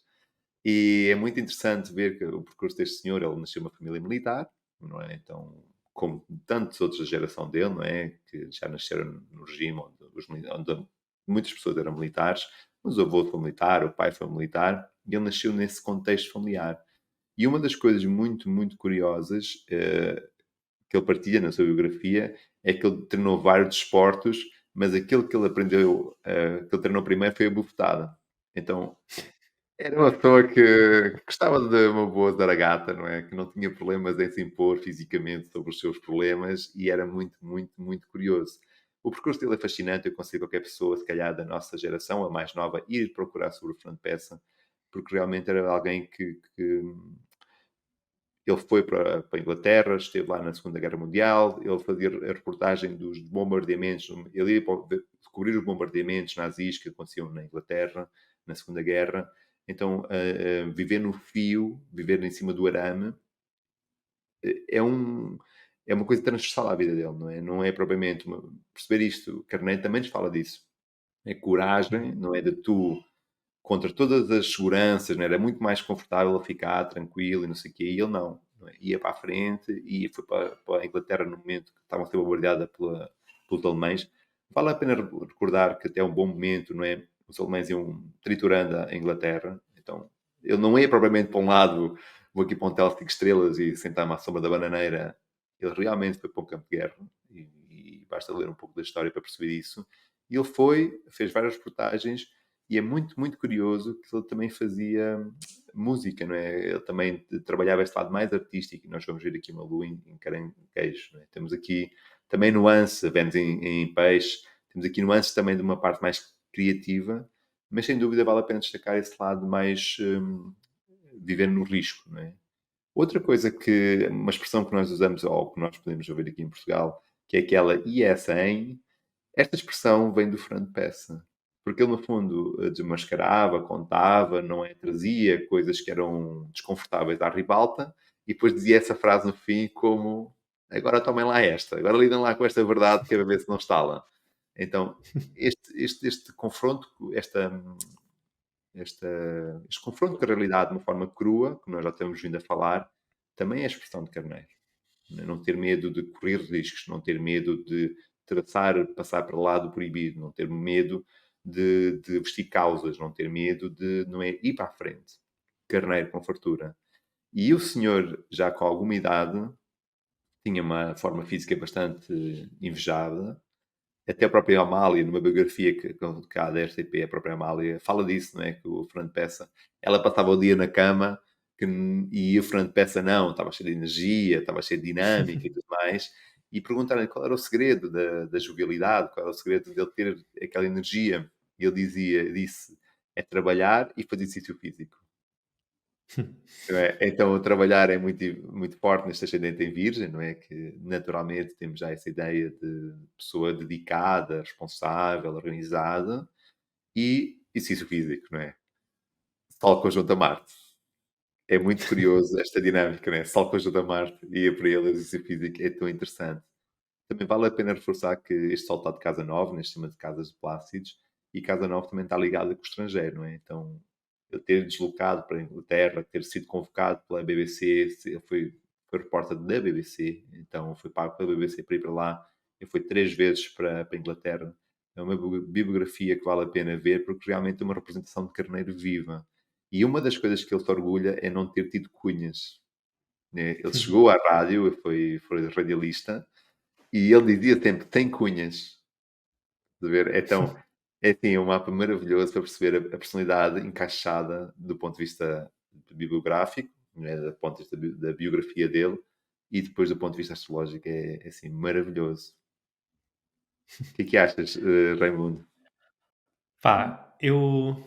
E é muito interessante ver que o percurso deste senhor, ele nasceu numa família militar, não é? Então, como tantos outros da geração dele, não é? Que já nasceram no regime onde muitas pessoas eram militares, mas o avô foi militar, o pai foi militar, e ele nasceu nesse contexto familiar. E uma das coisas muito, muito curiosas que ele partilha na sua biografia é que ele treinou vários desportos, mas aquele que ele aprendeu, que ele treinou primeiro foi a bufetada. Então, Era uma pessoa que gostava de uma boa zaragata, não é? Que não tinha problemas em se impor fisicamente sobre os seus problemas e era muito, muito, muito curioso. O percurso dele é fascinante. Eu aconselho qualquer pessoa, se calhar da nossa geração, a mais nova, ir procurar sobre o Fernando Peça, porque realmente era alguém que ele foi para a Inglaterra, esteve lá na Segunda Guerra Mundial, ele fazia a reportagem dos bombardeamentos, ele ia cobrir os bombardeamentos nazis que aconteciam na Inglaterra, na Segunda Guerra. Então, viver no fio, viver em cima do arame, é, um, é uma coisa transversal à vida dele, não é? Não é propriamente perceber isto. Carneiro também nos fala disso. É coragem, não é de tu contra todas as seguranças, não é? Era muito mais confortável ele ficar tranquilo e não sei o quê, e ele não é? Ia para a frente e foi para a Inglaterra no momento que estavam a ser bombardeada pelos alemães. Vale a pena recordar que até um bom momento, não é? Os alemães iam triturando a Inglaterra, então ele não ia propriamente para um lado, vou aqui para um hotel 5 estrelas e sentar-me à sombra da bananeira. Ele realmente foi para um campo de guerra e basta ler um pouco da história para perceber isso. E ele foi, fez várias reportagens e é muito, muito curioso que ele também fazia música, não é? Ele também trabalhava este lado mais artístico e nós vamos ver aqui uma lua em caranguejo, não é? Temos aqui também nuance, Vênus em peixe, temos aqui nuances também de uma parte mais criativa, mas sem dúvida vale a pena destacar esse lado mais viver no risco, não é? Outra coisa que, uma expressão que nós usamos, ou que nós podemos ouvir aqui em Portugal, que é aquela e essa em, esta expressão vem do Fernando Peça, porque ele, no fundo, desmascarava, contava, não é? Trazia coisas que eram desconfortáveis à ribalta e depois dizia essa frase no fim como agora tomem lá esta, agora lidem lá com esta verdade que é para ver se não estala. Então, este confronto, esta, este confronto com a realidade de uma forma crua, que nós já temos vindo a falar, também é a expressão de Carneiro. Não ter medo de correr riscos, não ter medo de traçar, passar para lá do proibido, não ter medo de vestir causas, não ter medo de não é, ir para a frente. Carneiro com fartura. E o senhor, já com alguma idade, tinha uma forma física bastante invejada. Até a própria Amália, numa biografia que cá da RTP, a própria Amália fala disso, não é? Que o Fernando Peça, ela passava o dia na cama que, e o Fernando Peça não, estava cheio de energia, estava cheio de dinâmica e tudo mais. E perguntaram-lhe qual era o segredo da jovialidade, qual era o segredo dele ter aquela energia. E ele disse, é trabalhar e fazer exercício físico. Não é? Então, o trabalhar é muito, muito forte neste ascendente em Virgem, não é? Que naturalmente temos já essa ideia de pessoa dedicada, responsável, organizada e exercício físico, não é? Sol conjunto a Marte. É muito curioso esta dinâmica, não é? Sol conjunto a Marte e para ele o exercício físico é tão interessante. Também vale a pena reforçar que este Sol está de Casa 9, neste sistema de casas de Plácidos, e Casa 9 também está ligada com o estrangeiro, não é? Então, eu ter deslocado para a Inglaterra, ter sido convocado pela BBC, foi repórter da BBC, então foi pago pela BBC para ir para lá. Eu fui 3 vezes para a Inglaterra. É uma bibliografia que vale a pena ver, porque realmente é uma representação de Carneiro viva. E uma das coisas que ele se orgulha é não ter tido cunhas, né? Ele chegou à rádio, foi radialista, e ele dizia sempre: tem cunhas. De ver? Então, é assim, um mapa maravilhoso para perceber a personalidade encaixada do ponto de vista bibliográfico, né, do ponto de vista da biografia dele, e depois do ponto de vista astrológico. É assim, maravilhoso. O que é que achas, Raimundo? Pá, eu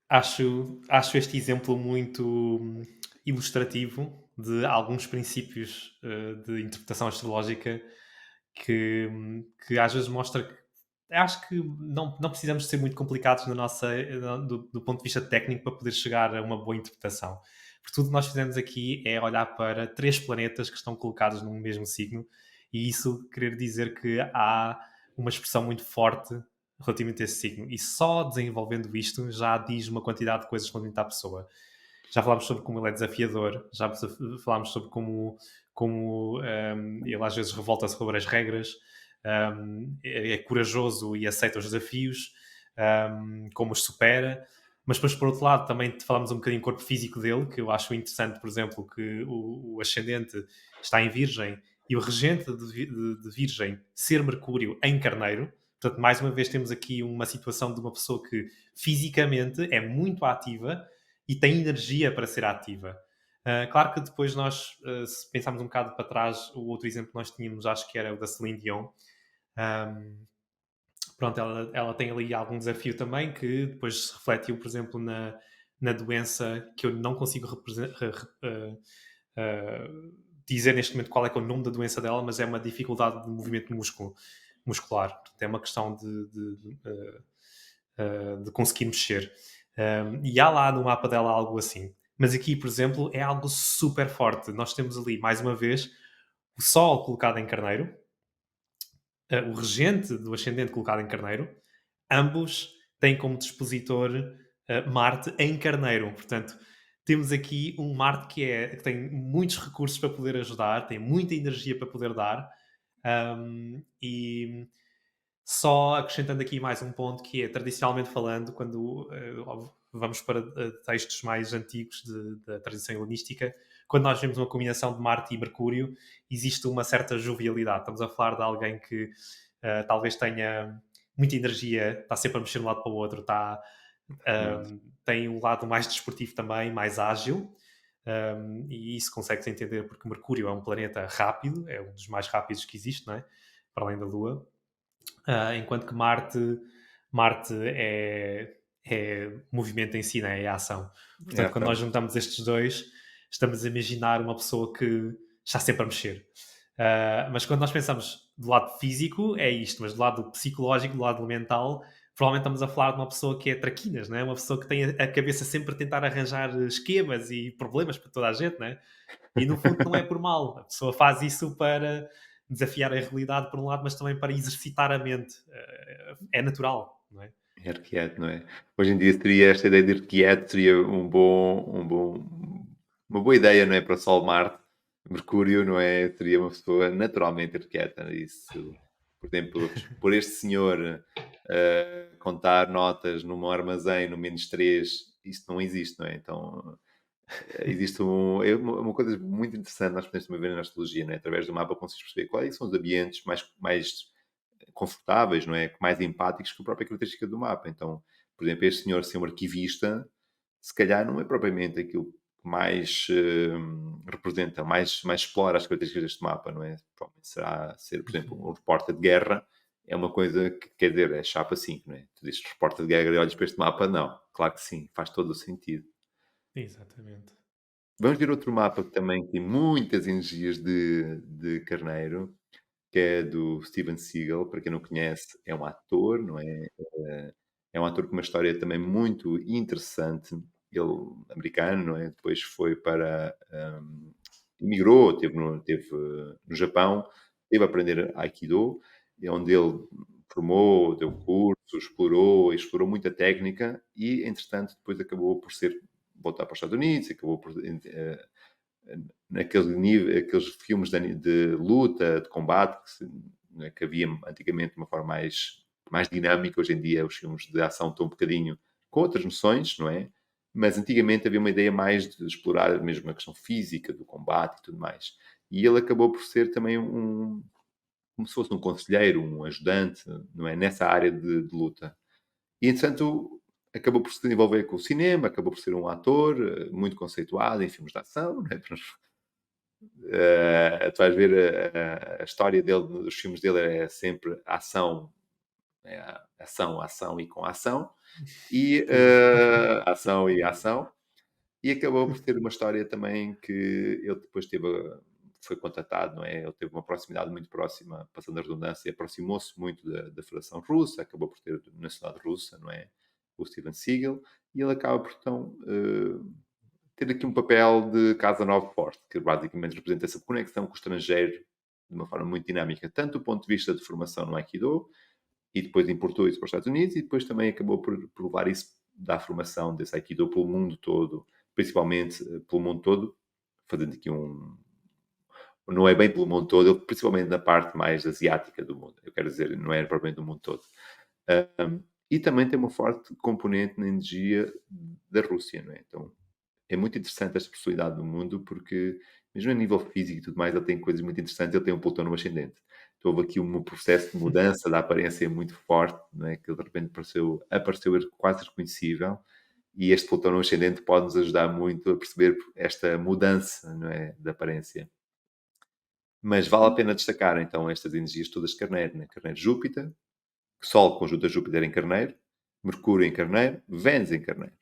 acho este exemplo muito ilustrativo de alguns princípios de interpretação astrológica que às vezes mostra que acho que não precisamos ser muito complicados na nossa, do ponto de vista técnico para poder chegar a uma boa interpretação. Porque tudo que nós fizemos aqui é olhar para 3 planetas que estão colocados no mesmo signo e isso querer dizer que há uma expressão muito forte relativamente a esse signo. E só desenvolvendo isto já diz uma quantidade de coisas relativamente à pessoa. Já falámos sobre como ele é desafiador, já falámos sobre como ele às vezes revolta-se sobre as regras, é corajoso e aceita os desafios, como os supera. Mas depois, por outro lado, também falamos um bocadinho do corpo físico dele, que eu acho interessante, por exemplo, que o ascendente está em Virgem e o regente de Virgem ser Mercúrio em Carneiro. Portanto, mais uma vez temos aqui uma situação de uma pessoa que fisicamente é muito ativa e tem energia para ser ativa. Claro que depois nós, se pensarmos um bocado para trás, o outro exemplo que nós tínhamos, acho que era o da Celine Dion. Um, Pronto, ela tem ali algum desafio também que depois se refletiu, por exemplo, na doença que eu não consigo dizer neste momento qual é que é o nome da doença dela, mas é uma dificuldade de movimento muscular. Portanto, é uma questão de conseguir mexer. E há lá no mapa dela algo assim. Mas aqui, por exemplo, é algo super forte. Nós temos ali, mais uma vez, o Sol colocado em Carneiro, o regente do ascendente colocado em Carneiro, ambos têm como dispositor Marte em Carneiro. Portanto, temos aqui um Marte que tem muitos recursos para poder ajudar, tem muita energia para poder dar. E só acrescentando aqui mais um ponto que é, tradicionalmente falando, quando vamos para textos mais antigos da tradição helenística, quando nós vemos uma combinação de Marte e Mercúrio, existe uma certa jovialidade. Estamos a falar de alguém que talvez tenha muita energia, está sempre a mexer de um lado para o outro, Exatamente. tem um lado mais desportivo também, mais ágil, e isso consegue-se entender porque Mercúrio é um planeta rápido, é um dos mais rápidos que existe, não é? Para além da Lua. Enquanto que Marte é movimento em si, né? É ação. É Portanto, quando ação. nós juntamos estes dois, estamos a imaginar uma pessoa que está sempre a mexer. Mas quando nós pensamos do lado físico, é isto, mas do lado psicológico, do lado mental, provavelmente estamos a falar de uma pessoa que é traquinas, né? Uma pessoa que tem a cabeça sempre a tentar arranjar esquemas e problemas para toda a gente, né? E no fundo não é por mal. A pessoa faz isso para desafiar a realidade por um lado, mas também para exercitar a mente. É natural, não é? É arqueado, não é? Hoje em dia seria esta ideia de arqueado, seria uma boa ideia, não é? Para o Sol Marte. Mercúrio, não é? Seria uma pessoa naturalmente arqueada. Isso, por exemplo, por este senhor contar notas num armazém no -3, isto não existe, não é? Então, existe uma coisa muito interessante, nós podemos também ver na astrologia, não é? Através do mapa conseguimos perceber quais são os ambientes mais confortáveis, não é? Mais empáticos que a própria característica do mapa. Então, por exemplo, este senhor ser um arquivista, se calhar não é propriamente aquilo que mais representa, mais explora as características deste mapa, não é? Provavelmente será ser, por exemplo, Uhum. um repórter de guerra, é uma coisa que, quer dizer, é chapa 5, não é? Tu dizes repórter de guerra e olhas para este mapa, não. Claro que sim, faz todo o sentido. Exatamente. Vamos ver outro mapa que também tem muitas energias de carneiro, que é do Steven Seagal. Para quem não conhece, é um ator, não é? É um ator com uma história também muito interessante. Ele, americano, não é? Depois foi para. Emigrou, teve no Japão, teve a aprender Aikido, e onde ele formou, deu curso, explorou muita técnica e, entretanto, depois acabou por voltar para os Estados Unidos, acabou por aqueles filmes de luta, de combate, né, que havia antigamente de uma forma mais dinâmica. Hoje em dia os filmes de ação estão um bocadinho com outras noções, não é? Mas antigamente havia uma ideia mais de explorar mesmo a questão física do combate e tudo mais. E ele acabou por ser também como se fosse um conselheiro, um ajudante, não é? Nessa área de luta. E, entretanto, acabou por se desenvolver com o cinema, acabou por ser um ator muito conceituado em filmes de ação, não é? Tu vais ver a história dele, dos filmes dele é sempre ação, ação, ação e com ação, e ação e ação, e acabou por ter uma história também que ele depois foi contatado, não é? Ele teve uma proximidade muito próxima, passando a redundância, aproximou-se muito da Federação Russa, acabou por ter nacionalidade russa, não é? O Steven Seagal, e ele acaba por então ter aqui um papel de Casa Nova Forte, que basicamente representa essa conexão com o estrangeiro de uma forma muito dinâmica, tanto do ponto de vista de formação no Aikido, e depois importou isso para os Estados Unidos, e depois também acabou por levar isso da formação desse Aikido pelo mundo todo, principalmente pelo mundo todo, fazendo aqui não é bem pelo mundo todo, principalmente na parte mais asiática do mundo. Eu quero dizer, não é propriamente do mundo todo. E também tem uma forte componente na energia da Rússia, não é? Então, é muito interessante esta personalidade do mundo, porque, mesmo a nível físico e tudo mais, ele tem coisas muito interessantes. Ele tem um Plutão no ascendente. Então, houve aqui um processo de mudança da aparência muito forte, não é? Que ele de repente apareceu quase reconhecível, E este Plutão no ascendente pode nos ajudar muito a perceber esta mudança, não é, de aparência. Mas vale a pena destacar, então, estas energias todas de Carneiro, né? Carneiro-Júpiter, Sol conjunta Júpiter em Carneiro, Mercúrio em Carneiro, Vênus em Carneiro.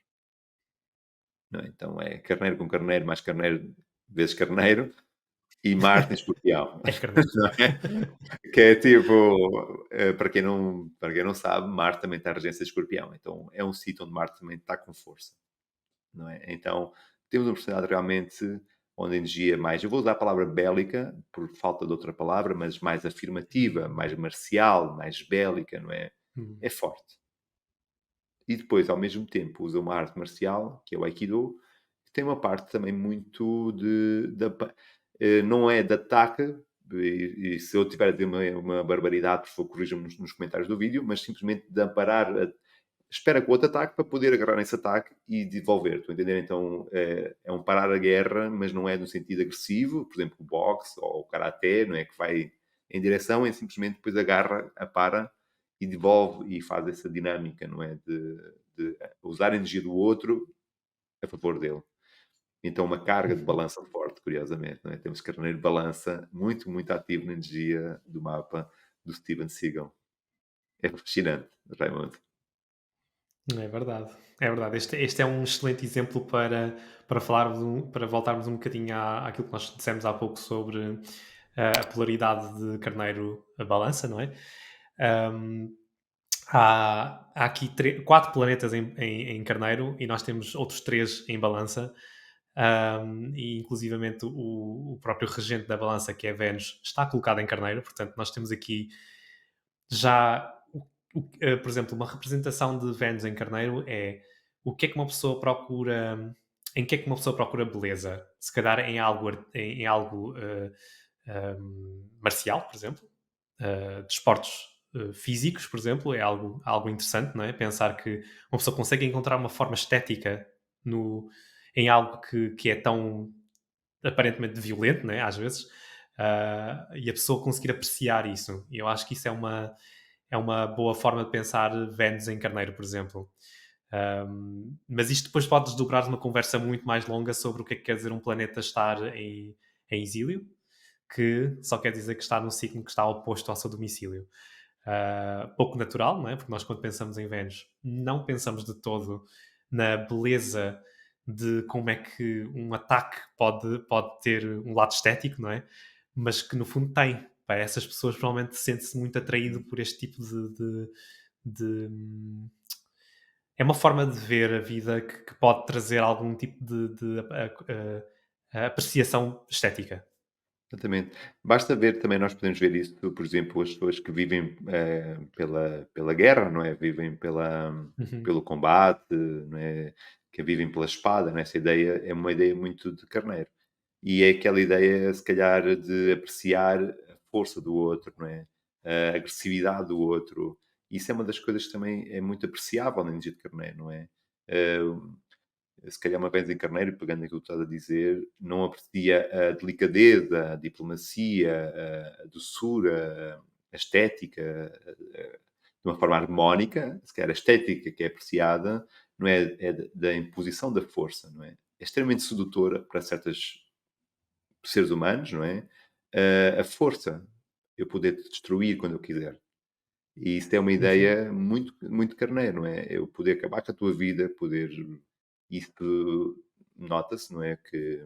Não é? Então é Carneiro com Carneiro mais Carneiro vezes Carneiro e Marte em Escorpião. É carneiro. Não é? Que é tipo, para quem não sabe, Marte também está a regência de Escorpião. Então é um sítio onde Marte também está com força. Não é? Então temos uma personalidade realmente onde a energia é mais, eu vou usar a palavra bélica por falta de outra palavra, mas mais afirmativa, mais marcial, mais bélica, não é? Hum. É forte. E depois, ao mesmo tempo, usa uma arte marcial, que é o Aikido, que tem uma parte também muito não é de ataque, e se eu tiver a dizer uma barbaridade, por favor, corrijam-me nos comentários do vídeo, mas simplesmente de amparar, espera com o outro ataque para poder agarrar nesse ataque e devolver. Estou a entender? Então, é um parar a guerra, mas não é no sentido agressivo, por exemplo, o boxe ou o karaté, não é que vai em direção, é simplesmente depois agarra, apara e devolve e faz essa dinâmica, não é? De usar a energia do outro a favor dele. Então, uma carga de Uhum. balança forte, curiosamente, não é? Temos Carneiro balança muito, muito ativo na energia do mapa do Steven Seagal. É fascinante, Raimundo. É verdade, é verdade. Este é um excelente exemplo para falarmos para voltarmos um bocadinho àquilo que nós dissemos há pouco sobre a polaridade de Carneiro a balança, não é? Ahm, há aqui quatro planetas em Carneiro e nós temos outros três em balança. E inclusivamente o próprio regente da balança, que é Vênus, está colocado em Carneiro, portanto nós temos aqui já, por exemplo, uma representação de Vênus em Carneiro é o que é que uma pessoa procura, em que é que uma pessoa procura beleza? Se calhar em algo marcial, por exemplo, desportos físicos, por exemplo, é algo interessante, não é? Pensar que uma pessoa consegue encontrar uma forma estética no, em algo que é tão aparentemente violento, né, às vezes, e a pessoa conseguir apreciar isso. E eu acho que isso é uma boa forma de pensar Vênus em Carneiro, por exemplo. Mas isto depois pode desdobrar numa conversa muito mais longa sobre o que é que quer dizer um planeta estar em exílio, que só quer dizer que está num signo que está oposto ao seu domicílio. Pouco natural, não é? Porque nós, quando pensamos em Vênus, não pensamos de todo na beleza de como é que um ataque pode ter um lado estético, não é? Mas que no fundo tem. Para essas pessoas provavelmente sente-se muito atraído por este tipo de é uma forma de ver a vida que pode trazer algum tipo de apreciação estética. Exatamente. Basta ver também, nós podemos ver isso, por exemplo, as pessoas que vivem pela guerra, não é? Vivem Uhum. pelo combate, não é? Que vivem pela espada, não é? Essa ideia é uma ideia muito de Carneiro. E é aquela ideia, se calhar, de apreciar a força do outro, não é? A agressividade do outro. Isso é uma das coisas que também é muito apreciável na energia de Carneiro, não é? Se calhar uma vez em Carneiro, pegando aquilo que estás a dizer, não aprecia a delicadeza, a diplomacia, a doçura, a estética, de uma forma harmónica, se calhar a estética que é apreciada, não é, é da imposição da força, não é? É extremamente sedutora para certos seres humanos, não é? A força, eu poder te destruir quando eu quiser. E isso é uma Uhum. ideia muito, muito carneiro, não é? Eu poder acabar com a tua vida, poder. Isso nota-se, não é? Que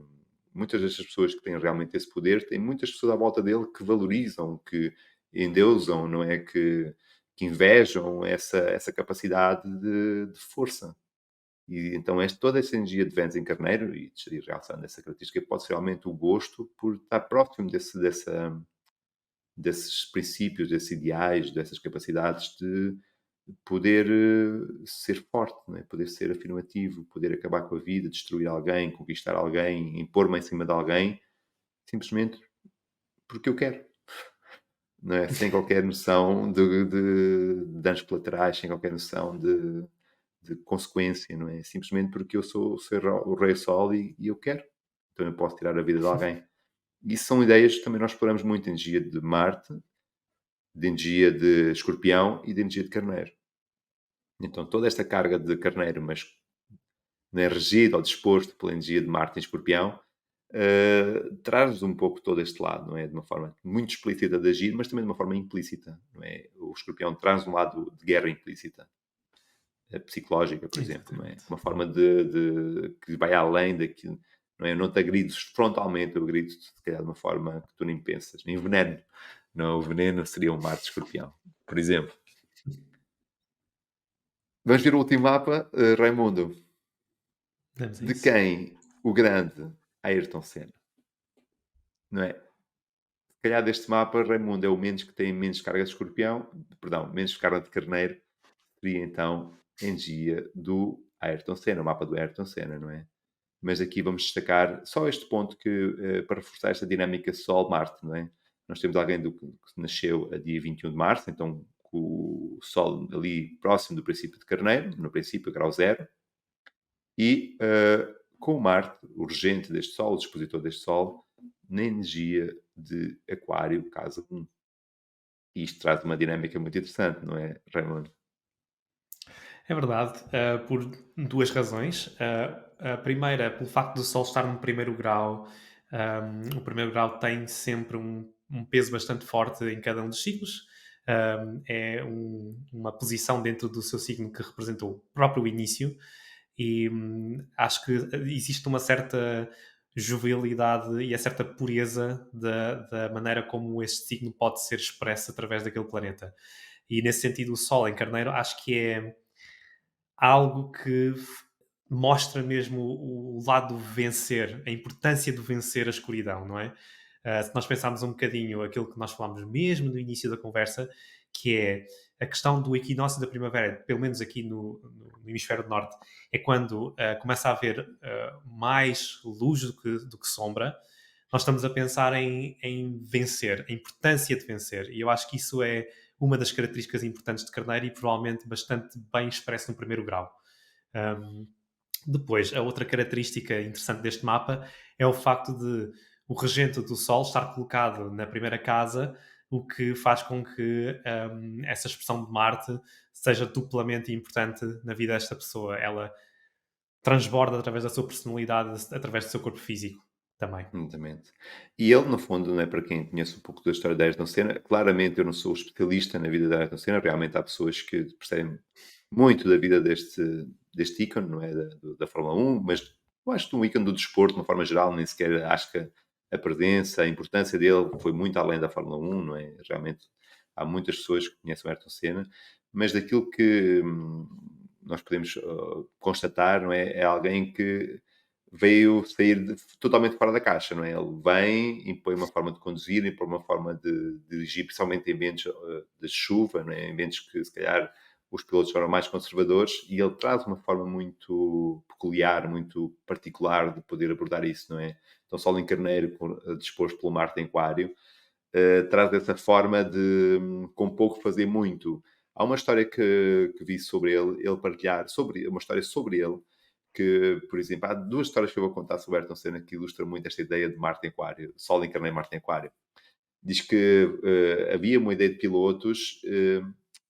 muitas destas pessoas que têm realmente esse poder, têm muitas pessoas à volta dele que valorizam, que endeusam, não é? Que invejam essa capacidade de força. E então toda essa energia de Vênus em Carneiro, e realçando essa característica, pode ser realmente o gosto por estar próximo desses princípios, desses ideais, dessas capacidades de poder ser forte, não é? Poder ser afirmativo, poder acabar com a vida, destruir alguém, conquistar alguém, impor-me em cima de alguém, simplesmente porque eu quero, não é? Sem qualquer noção de danos colaterais, sem qualquer noção de consequência, não é? Simplesmente porque eu sou o Rei Sol e eu quero. Então eu posso tirar a vida de alguém. E isso são ideias que também nós exploramos muito, energia de Marte, de energia de Escorpião e de energia de Carneiro. Então toda esta carga de Carneiro, mas não é, regido ou disposto pela energia de Marte em Escorpião, traz um pouco todo este lado, não é? De uma forma muito explícita de agir, mas também de uma forma implícita, não é? O Escorpião traz um lado de guerra implícita, psicológica, por exemplo, não é? Exatamente. Uma forma que vai além daquilo, não é? Eu não te agrido frontalmente, eu agrido-te, se calhar, de uma forma que tu nem pensas, nem veneno. Não, o veneno seria um Marte Escorpião, por exemplo. Vamos ver o último mapa, Raimundo. Vamos a De isso. quem o grande Ayrton Senna, não é? Se calhar deste mapa, Raimundo é o menos que tem menos carga de escorpião, perdão, menos carga de carneiro, seria então a energia do Ayrton Senna, o mapa do Ayrton Senna, não é? Mas aqui vamos destacar só este ponto que, para reforçar esta dinâmica Sol-Marte, não é? Nós temos alguém que nasceu a dia 21 de março, então com o Sol ali próximo do princípio de Carneiro, no princípio, grau zero, e com o Marte, o regente deste Sol, o dispositor deste Sol, na energia de Aquário, casa 1. E isto traz uma dinâmica muito interessante, não é, Raimundo? É verdade, por duas razões. A primeira, pelo facto do Sol estar no primeiro grau, o primeiro grau tem sempre um peso bastante forte em cada um dos signos. É uma posição dentro do seu signo que representa o próprio início, e acho que existe uma certa jovialidade e a certa pureza da maneira como este signo pode ser expresso através daquele planeta. E nesse sentido, o Sol em Carneiro acho que é algo que mostra mesmo o lado do vencer, a importância de vencer a escuridão, não é? Se nós pensarmos um bocadinho aquilo que nós falámos mesmo no início da conversa, que é a questão do equinócio da primavera, pelo menos aqui no hemisfério norte, é quando começa a haver mais luz do que sombra. Nós estamos a pensar em vencer, a importância de vencer, e eu acho que isso é uma das características importantes de Carneiro e provavelmente bastante bem expresso no primeiro grau. Um, Depois, a outra característica interessante deste mapa é o facto de o regente do Sol estar colocado na primeira casa, o que faz com que essa expressão de Marte seja duplamente importante na vida desta pessoa. Ela transborda através da sua personalidade, através do seu corpo físico também. Exatamente. E ele, no fundo, não é, para quem conhece um pouco da história da Ayrton Senna, claramente eu não sou especialista na vida da Ayrton Senna, realmente há pessoas que percebem muito da vida deste ícone, não é, da Fórmula 1, mas eu acho que um ícone do desporto, de uma forma geral, nem sequer acho que a presença, a importância dele foi muito além da Fórmula 1, não é? Realmente há muitas pessoas que conhecem o Ayrton Senna, mas daquilo que nós podemos constatar, não é? É alguém que veio sair totalmente fora da caixa, não é? Ele vem, impõe uma forma de conduzir, impõe uma forma de dirigir, principalmente em ambientes de chuva, não é? Em ambientes que, se calhar, os pilotos eram mais conservadores, e ele traz uma forma muito peculiar, muito particular de poder abordar isso, não é? Então, Sol em Carneiro, disposto pelo Marte em Aquário, traz essa forma de, com pouco, fazer muito. Há uma história que vi sobre ele partilhar, uma história sobre ele, que, por exemplo, há duas histórias que eu vou contar sobre Ayrton Senna que ilustram muito esta ideia de Marte em Aquário, Sol em Carneiro, Marte em Aquário. Diz que havia uma ideia de pilotos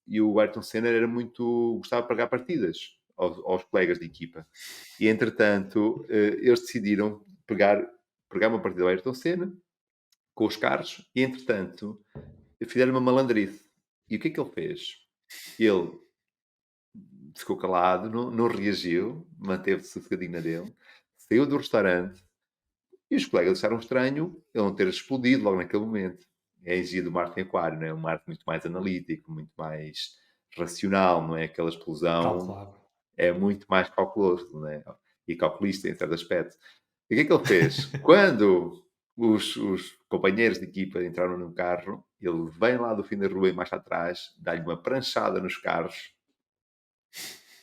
e o Ayrton Senna era muito, gostava de pagar partidas aos colegas de equipa. E, entretanto, eles decidiram pegar uma partida ao Ayrton Senna com os carros e, entretanto, fizeram uma malandrice. E o que é que ele fez? Ele ficou calado, não reagiu, manteve-se sossegadinho na dele, saiu do restaurante e os colegas acharam estranho ele não ter explodido logo naquele momento. É a energia do Marte em Aquário, não é? Um Marte muito mais analítico, muito mais racional, não é? Aquela explosão Calculado. é muito mais calculoso, não é? E calculista em certo aspecto. E o que é que ele fez? Quando os companheiros de equipa entraram no carro, ele vem lá do fim da rua e mais atrás, dá-lhe uma pranchada nos carros,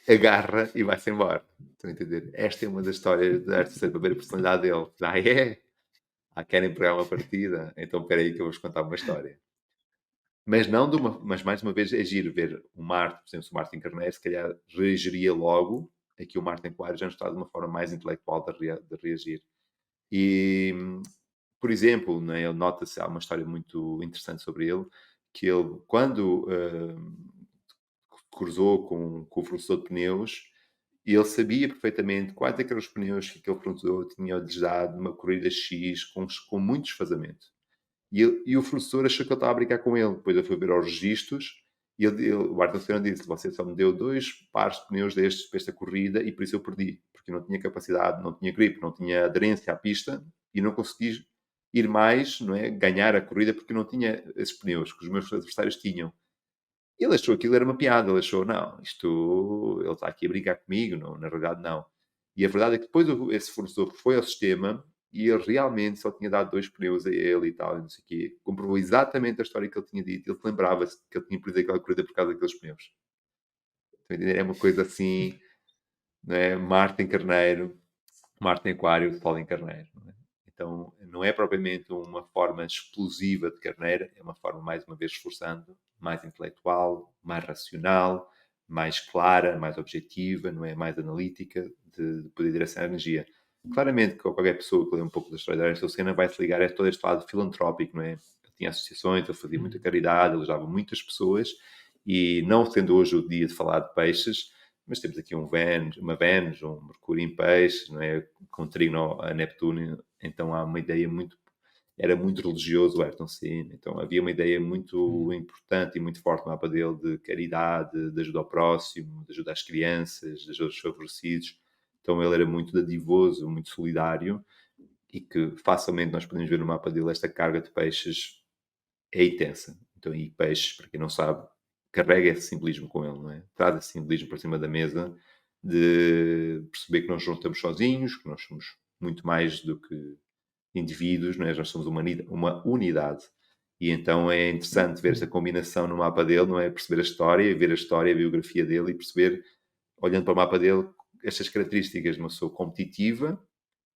agarra e vai-se embora. Estão a entender? Esta é uma das histórias da Arte para ver a personalidade dele. Ah, é? Ah, querem pegar uma partida? Então espera aí que eu vos contar uma história. Mas não de uma, mas mais uma vez é giro ver o Marte, por exemplo, se o Marte encarneiro, se calhar reagiria logo, aqui o Marte em Aquário já nos está de uma forma mais intelectual de reagir. E, por exemplo, né, ele nota-se, há uma história muito interessante sobre ele, que ele, quando cruzou com o fornecedor de pneus, E ele sabia perfeitamente quais é que eram os pneus que aquele fornecedor tinha-lhes dado uma corrida X com muito desfazamento. E o professor achou que ele estava a brincar com ele. Depois ele foi ver aos registros e o Ayrton Senna disse: Você só me deu 2 pares de pneus destes para esta corrida e por isso eu perdi. Porque eu não tinha capacidade, não tinha grip, não tinha aderência à pista e não consegui ir mais, não é? Ganhar a corrida porque eu não tinha esses pneus que os meus adversários tinham. Ele achou aquilo era uma piada, ele achou, não, isto, ele está aqui a brincar comigo, não, na realidade não. E a verdade é que depois esse fornecedor foi ao sistema e ele realmente só tinha dado 2 pneus a ele e tal, e não sei o quê. Comprovou exatamente a história que ele tinha dito, ele lembrava-se que ele tinha perdido aquela corrida por causa daqueles pneus. Estão a entender? É uma coisa assim, não é? Marte em Aquário, Sol em Carneiro. Não é? Então, não é propriamente uma forma explosiva de carneira, é uma forma, mais uma vez, esforçando, mais intelectual, mais racional, mais clara, mais objetiva, não é? Mais analítica, de poder direcionar a energia. Claramente, que qualquer pessoa que lê um pouco da história da Ayrton Senna vai se ligar a todo este lado filantrópico, não é? Ele tinha associações, ele fazia muita caridade, ele ajudava muitas pessoas, e não sendo hoje o dia de falar de peixes, mas temos aqui uma Vênus, um Mercúrio em peixe, não é? Com trino a Neptuno, então há uma ideia muito... Era muito religioso o Ayrton Senna, então havia uma ideia muito importante e muito forte no mapa dele de caridade, de ajuda ao próximo, de ajuda às crianças, de ajuda aos desfavorecidos. Então ele era muito dadivoso, muito solidário, e que facilmente nós podemos ver no mapa dele esta carga de peixes é intensa. Então, e peixes, para quem não sabe, carrega esse simbolismo com ele, não é? Traz esse simbolismo para cima da mesa de perceber que nós não estamos sozinhos, que nós somos muito mais do que indivíduos, não é? Nós somos uma unidade. E então é interessante ver esta combinação no mapa dele, não é? Perceber a história, ver a história, a biografia dele e perceber, olhando para o mapa dele, estas características de uma pessoa competitiva,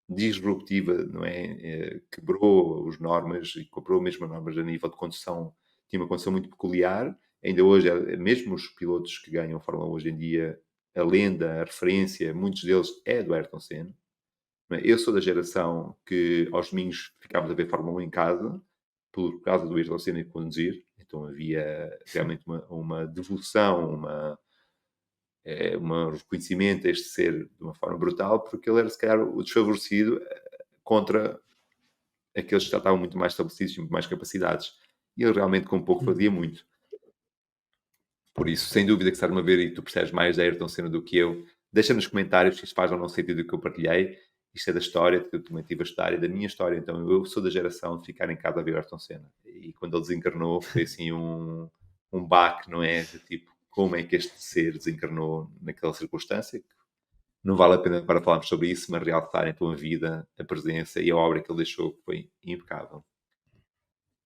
disruptiva, não é? Quebrou as normas e quebrou mesmo as normas a nível de condução. Tinha uma condução muito peculiar. Ainda hoje, mesmo os pilotos que ganham a Fórmula 1 hoje em dia, a lenda, a referência, muitos deles é do Ayrton Senna. Não é? Eu sou da geração que aos domingos ficávamos a ver Fórmula 1 em casa, por causa do Ayrton Senna conduzir. Então havia realmente uma devoção, um reconhecimento a este ser de uma forma brutal, porque ele era, se calhar, o desfavorecido contra aqueles que já estavam muito mais estabelecidos e muito mais capacidades. E ele realmente, com pouco, fazia muito. Por isso, sem dúvida que se estás-me a ver e tu percebes mais da Ayrton Senna do que eu, deixa nos comentários se isto faz ou não sentido do que eu partilhei. Isto é da história, que eu também tive a estudar, é da minha história. Então, eu sou da geração de ficar em casa a ver Ayrton Senna. E quando ele desencarnou, foi assim um baque, não é? De tipo, como é que este ser desencarnou naquela circunstância? Não vale a pena para falarmos sobre isso, mas realçar então a vida, a presença e a obra que ele deixou, que foi impecável.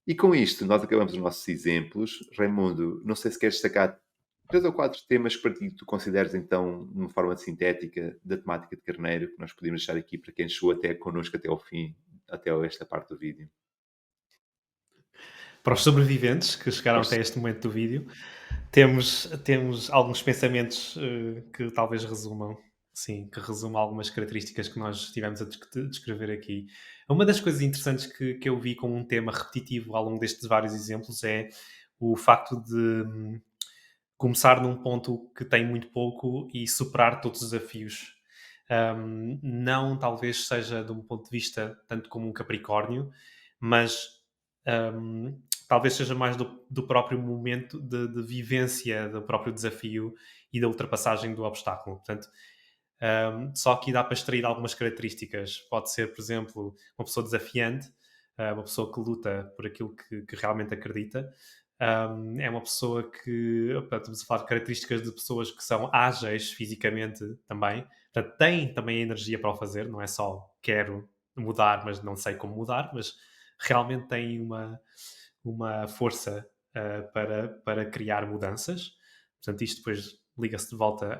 E com isto, nós acabamos os nossos exemplos. Raimundo, não sei se queres destacar 3 ou 4 temas que para ti tu consideres então, de uma forma sintética, da temática de Carneiro, que nós podemos deixar aqui para quem chegou até connosco até ao fim, até esta parte do vídeo. Para os sobreviventes que chegaram Força. até este momento do vídeo, temos alguns pensamentos que talvez resumam, sim, que resumam algumas características que nós estivemos a descrever aqui. Uma das coisas interessantes que eu vi como um tema repetitivo ao longo destes vários exemplos é o facto de começar num ponto que tem muito pouco e superar todos os desafios. Não talvez seja de um ponto de vista tanto como um Capricórnio, mas talvez seja mais do próprio momento de vivência do próprio desafio e da ultrapassagem do obstáculo. Portanto, só aqui dá para extrair algumas características. Pode ser, por exemplo, uma pessoa desafiante, uma pessoa que luta por aquilo que realmente acredita. É uma pessoa que, opa, estamos a falar de características de pessoas que são ágeis fisicamente também. Portanto, têm também a energia para o fazer, não é só quero mudar, mas não sei como mudar, mas realmente têm uma força para criar mudanças. Portanto, isto depois liga-se de volta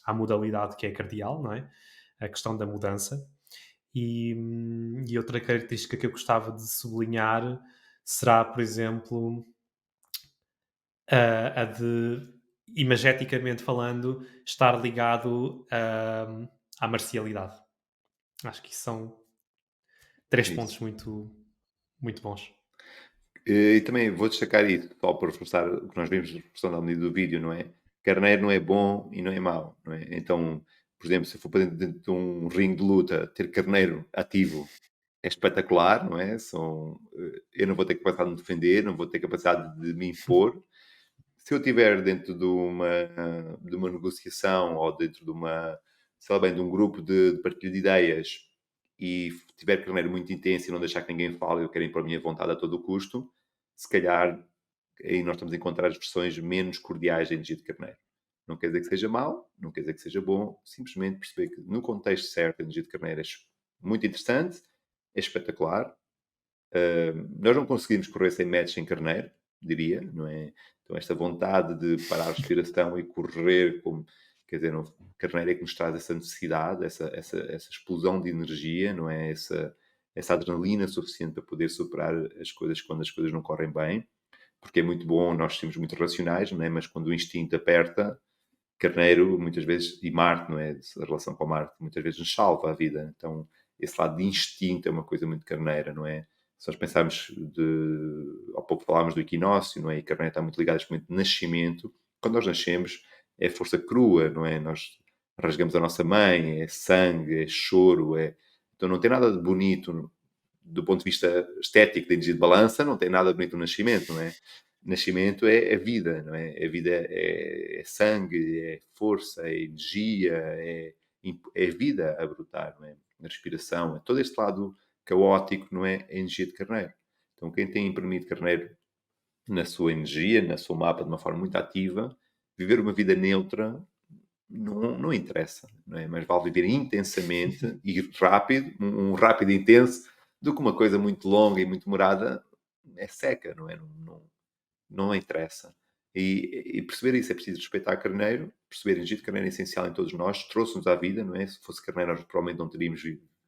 à modalidade que é cardial, não é? A questão da mudança. E outra característica que eu gostava de sublinhar será, por exemplo, a de, imageticamente falando, estar ligado à marcialidade. Acho que isso são três É isso. pontos muito, muito bons. E também vou destacar isso, só por reforçar o que nós vimos reforçando ao meio do vídeo, não é? carneiro não é bom e não é mau, não é? Então, por exemplo, se eu for para dentro de um ringue de luta, ter carneiro ativo é espetacular, não é? Eu não vou ter capacidade de me defender, não vou ter capacidade de me impor. Se eu estiver dentro de uma negociação ou dentro sei lá bem, de um grupo de partilha de ideias e tiver carneiro muito intenso e não deixar que ninguém fale, eu quero impor a minha vontade a todo o custo, se calhar aí nós estamos a encontrar as versões menos cordiais da energia de carneiro. Não quer dizer que seja mau, não quer dizer que seja bom, simplesmente perceber que no contexto certo a energia de carneiro é muito interessante, é espetacular. Nós não conseguimos correr sem metros sem carneiro, diria, não é? Então esta vontade de parar a respiração e correr, como, quer dizer, carneiro é que nos traz essa necessidade, essa explosão de energia, não é? Essa adrenalina suficiente para poder superar as coisas quando as coisas não correm bem, porque é muito bom, nós somos muito racionais, não é? Mas quando o instinto aperta, Carneiro, muitas vezes, e Marte, não é? A relação com Marte, muitas vezes nos salva a vida. Então, esse lado de instinto é uma coisa muito carneira, não é? Se nós pensarmos há pouco falámos do equinócio, não é? E Carneiro está muito ligado a este momento de nascimento. Quando nós nascemos, é força crua, não é? Nós rasgamos a nossa mãe, é sangue, é choro, Então não tem nada de bonito do ponto de vista estético da energia de balança, não tem nada de bonito no nascimento, não é? Nascimento é vida, não é? A vida é sangue, é força, é energia, é vida a brotar, não é? A respiração, é todo este lado caótico, não é? A energia de carneiro. Então, quem tem imprimido carneiro na sua energia, na sua mapa, de uma forma muito ativa, viver uma vida neutra não interessa, não é? Mas vale viver intensamente e rápido, um rápido e intenso, do que uma coisa muito longa e muito demorada é seca, não é? Não interessa. E perceber isso, é preciso respeitar Carneiro, perceber a energia de Carneiro é essencial em todos nós, trouxe-nos à vida, não é? Se fosse Carneiro, nós provavelmente não teríamos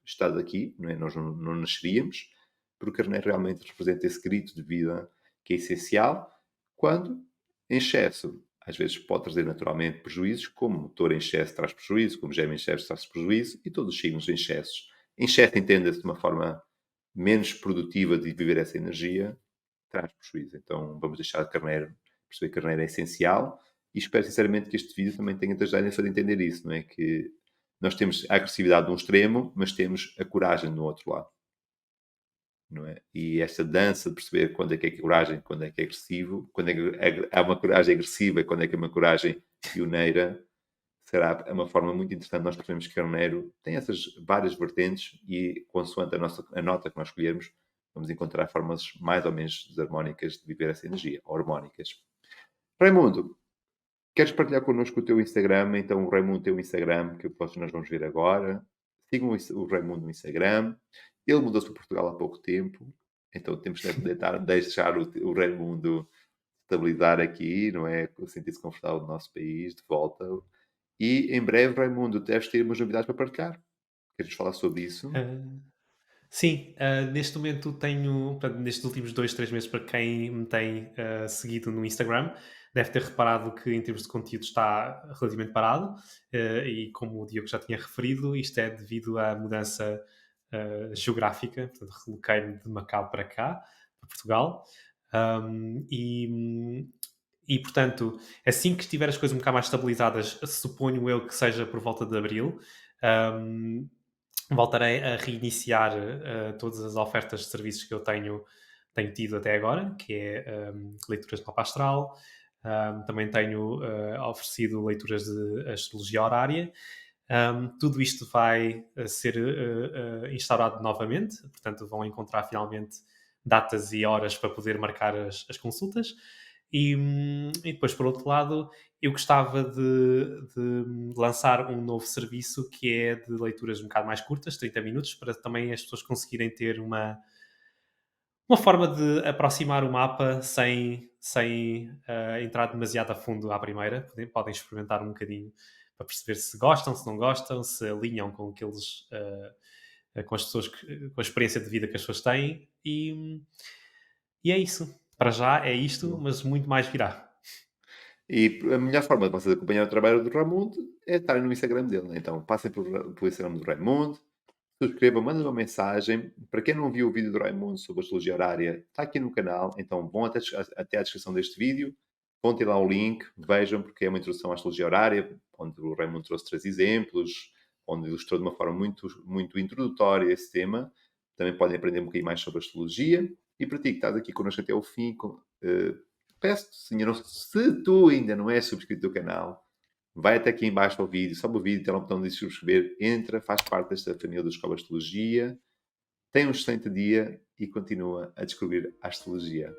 estado aqui, não é? Nós não nasceríamos, porque o Carneiro realmente representa esse grito de vida que é essencial, quando em excesso, às vezes pode trazer naturalmente prejuízos, como o touro em excesso traz prejuízo, como gêmeo em excesso traz prejuízo, e todos os signos em excessos. Em excesso entenda-se de uma forma menos produtiva de viver essa energia, traz prejuízo. Então vamos deixar de carneiro, perceber que carneiro é essencial e espero sinceramente que este vídeo também tenha te ajudado a fazer entender isso, não é? Que nós temos a agressividade num extremo, mas temos a coragem no outro lado, não é? E esta dança de perceber quando é que é coragem, quando é que é agressivo, quando é que há uma coragem agressiva e quando é que é uma coragem pioneira, é uma forma muito interessante. Nós percebemos que Carneiro tem essas várias vertentes e, consoante a nota que nós escolhermos, vamos encontrar formas mais ou menos desarmónicas de viver essa energia, ou harmónicas. Raimundo, queres partilhar connosco o teu Instagram? Então, o Raimundo tem o Instagram, que nós vamos ver agora. Sigam o Raimundo no Instagram. Ele mudou-se para Portugal há pouco tempo, então temos que deixar o Raimundo estabilizar aqui, não é? Sentir-se confortável no nosso país, de volta. E em breve, Raimundo, deves ter umas novidades para partilhar. Queres falar sobre isso? Ah, sim, neste momento tenho, portanto, nestes últimos 2, 3 meses, para quem me tem seguido no Instagram, deve ter reparado que em termos de conteúdo está relativamente parado, e como o Diogo já tinha referido, isto é devido à mudança geográfica, portanto, reloquei-me de Macau para cá, para Portugal, e, portanto, assim que estiver as coisas um bocado mais estabilizadas, suponho eu que seja por volta de Abril, um, voltarei a reiniciar todas as ofertas de serviços que eu tenho tido até agora, que é leituras de mapa astral, também tenho oferecido leituras de astrologia horária. Tudo isto vai ser instaurado novamente, portanto vão encontrar finalmente datas e horas para poder marcar as consultas. E depois, por outro lado, eu gostava de lançar um novo serviço que é de leituras um bocado mais curtas, 30 minutos, para também as pessoas conseguirem ter uma forma de aproximar o mapa sem entrar demasiado a fundo à primeira. Podem experimentar um bocadinho para perceber se gostam, se não gostam, se alinham com aqueles. Com as pessoas, com a experiência de vida que as pessoas têm. E é isso. Para já é isto, mas muito mais virá. E a melhor forma de vocês acompanhar o trabalho do Raimundo é estarem no Instagram dele. Então, passem pelo Instagram do Raimundo, subscrevam, mandem uma mensagem. Para quem não viu o vídeo do Raimundo sobre a astrologia horária, está aqui no canal. Então, vão até a descrição deste vídeo. vão ter lá o link, vejam, porque é uma introdução à astrologia horária, onde o Raimundo trouxe 3 exemplos, onde ilustrou de uma forma muito, muito introdutória esse tema. Também podem aprender um bocadinho mais sobre astrologia. E para ti que estás aqui connosco até ao fim, peço-te, se tu ainda não és subscrito do canal, vai até aqui em baixo ao vídeo, sobe o vídeo, tem lá um botão de subscrever, entra, faz parte desta família da Escola de Astrologia, tem um excelente dia e continua a descobrir a astrologia.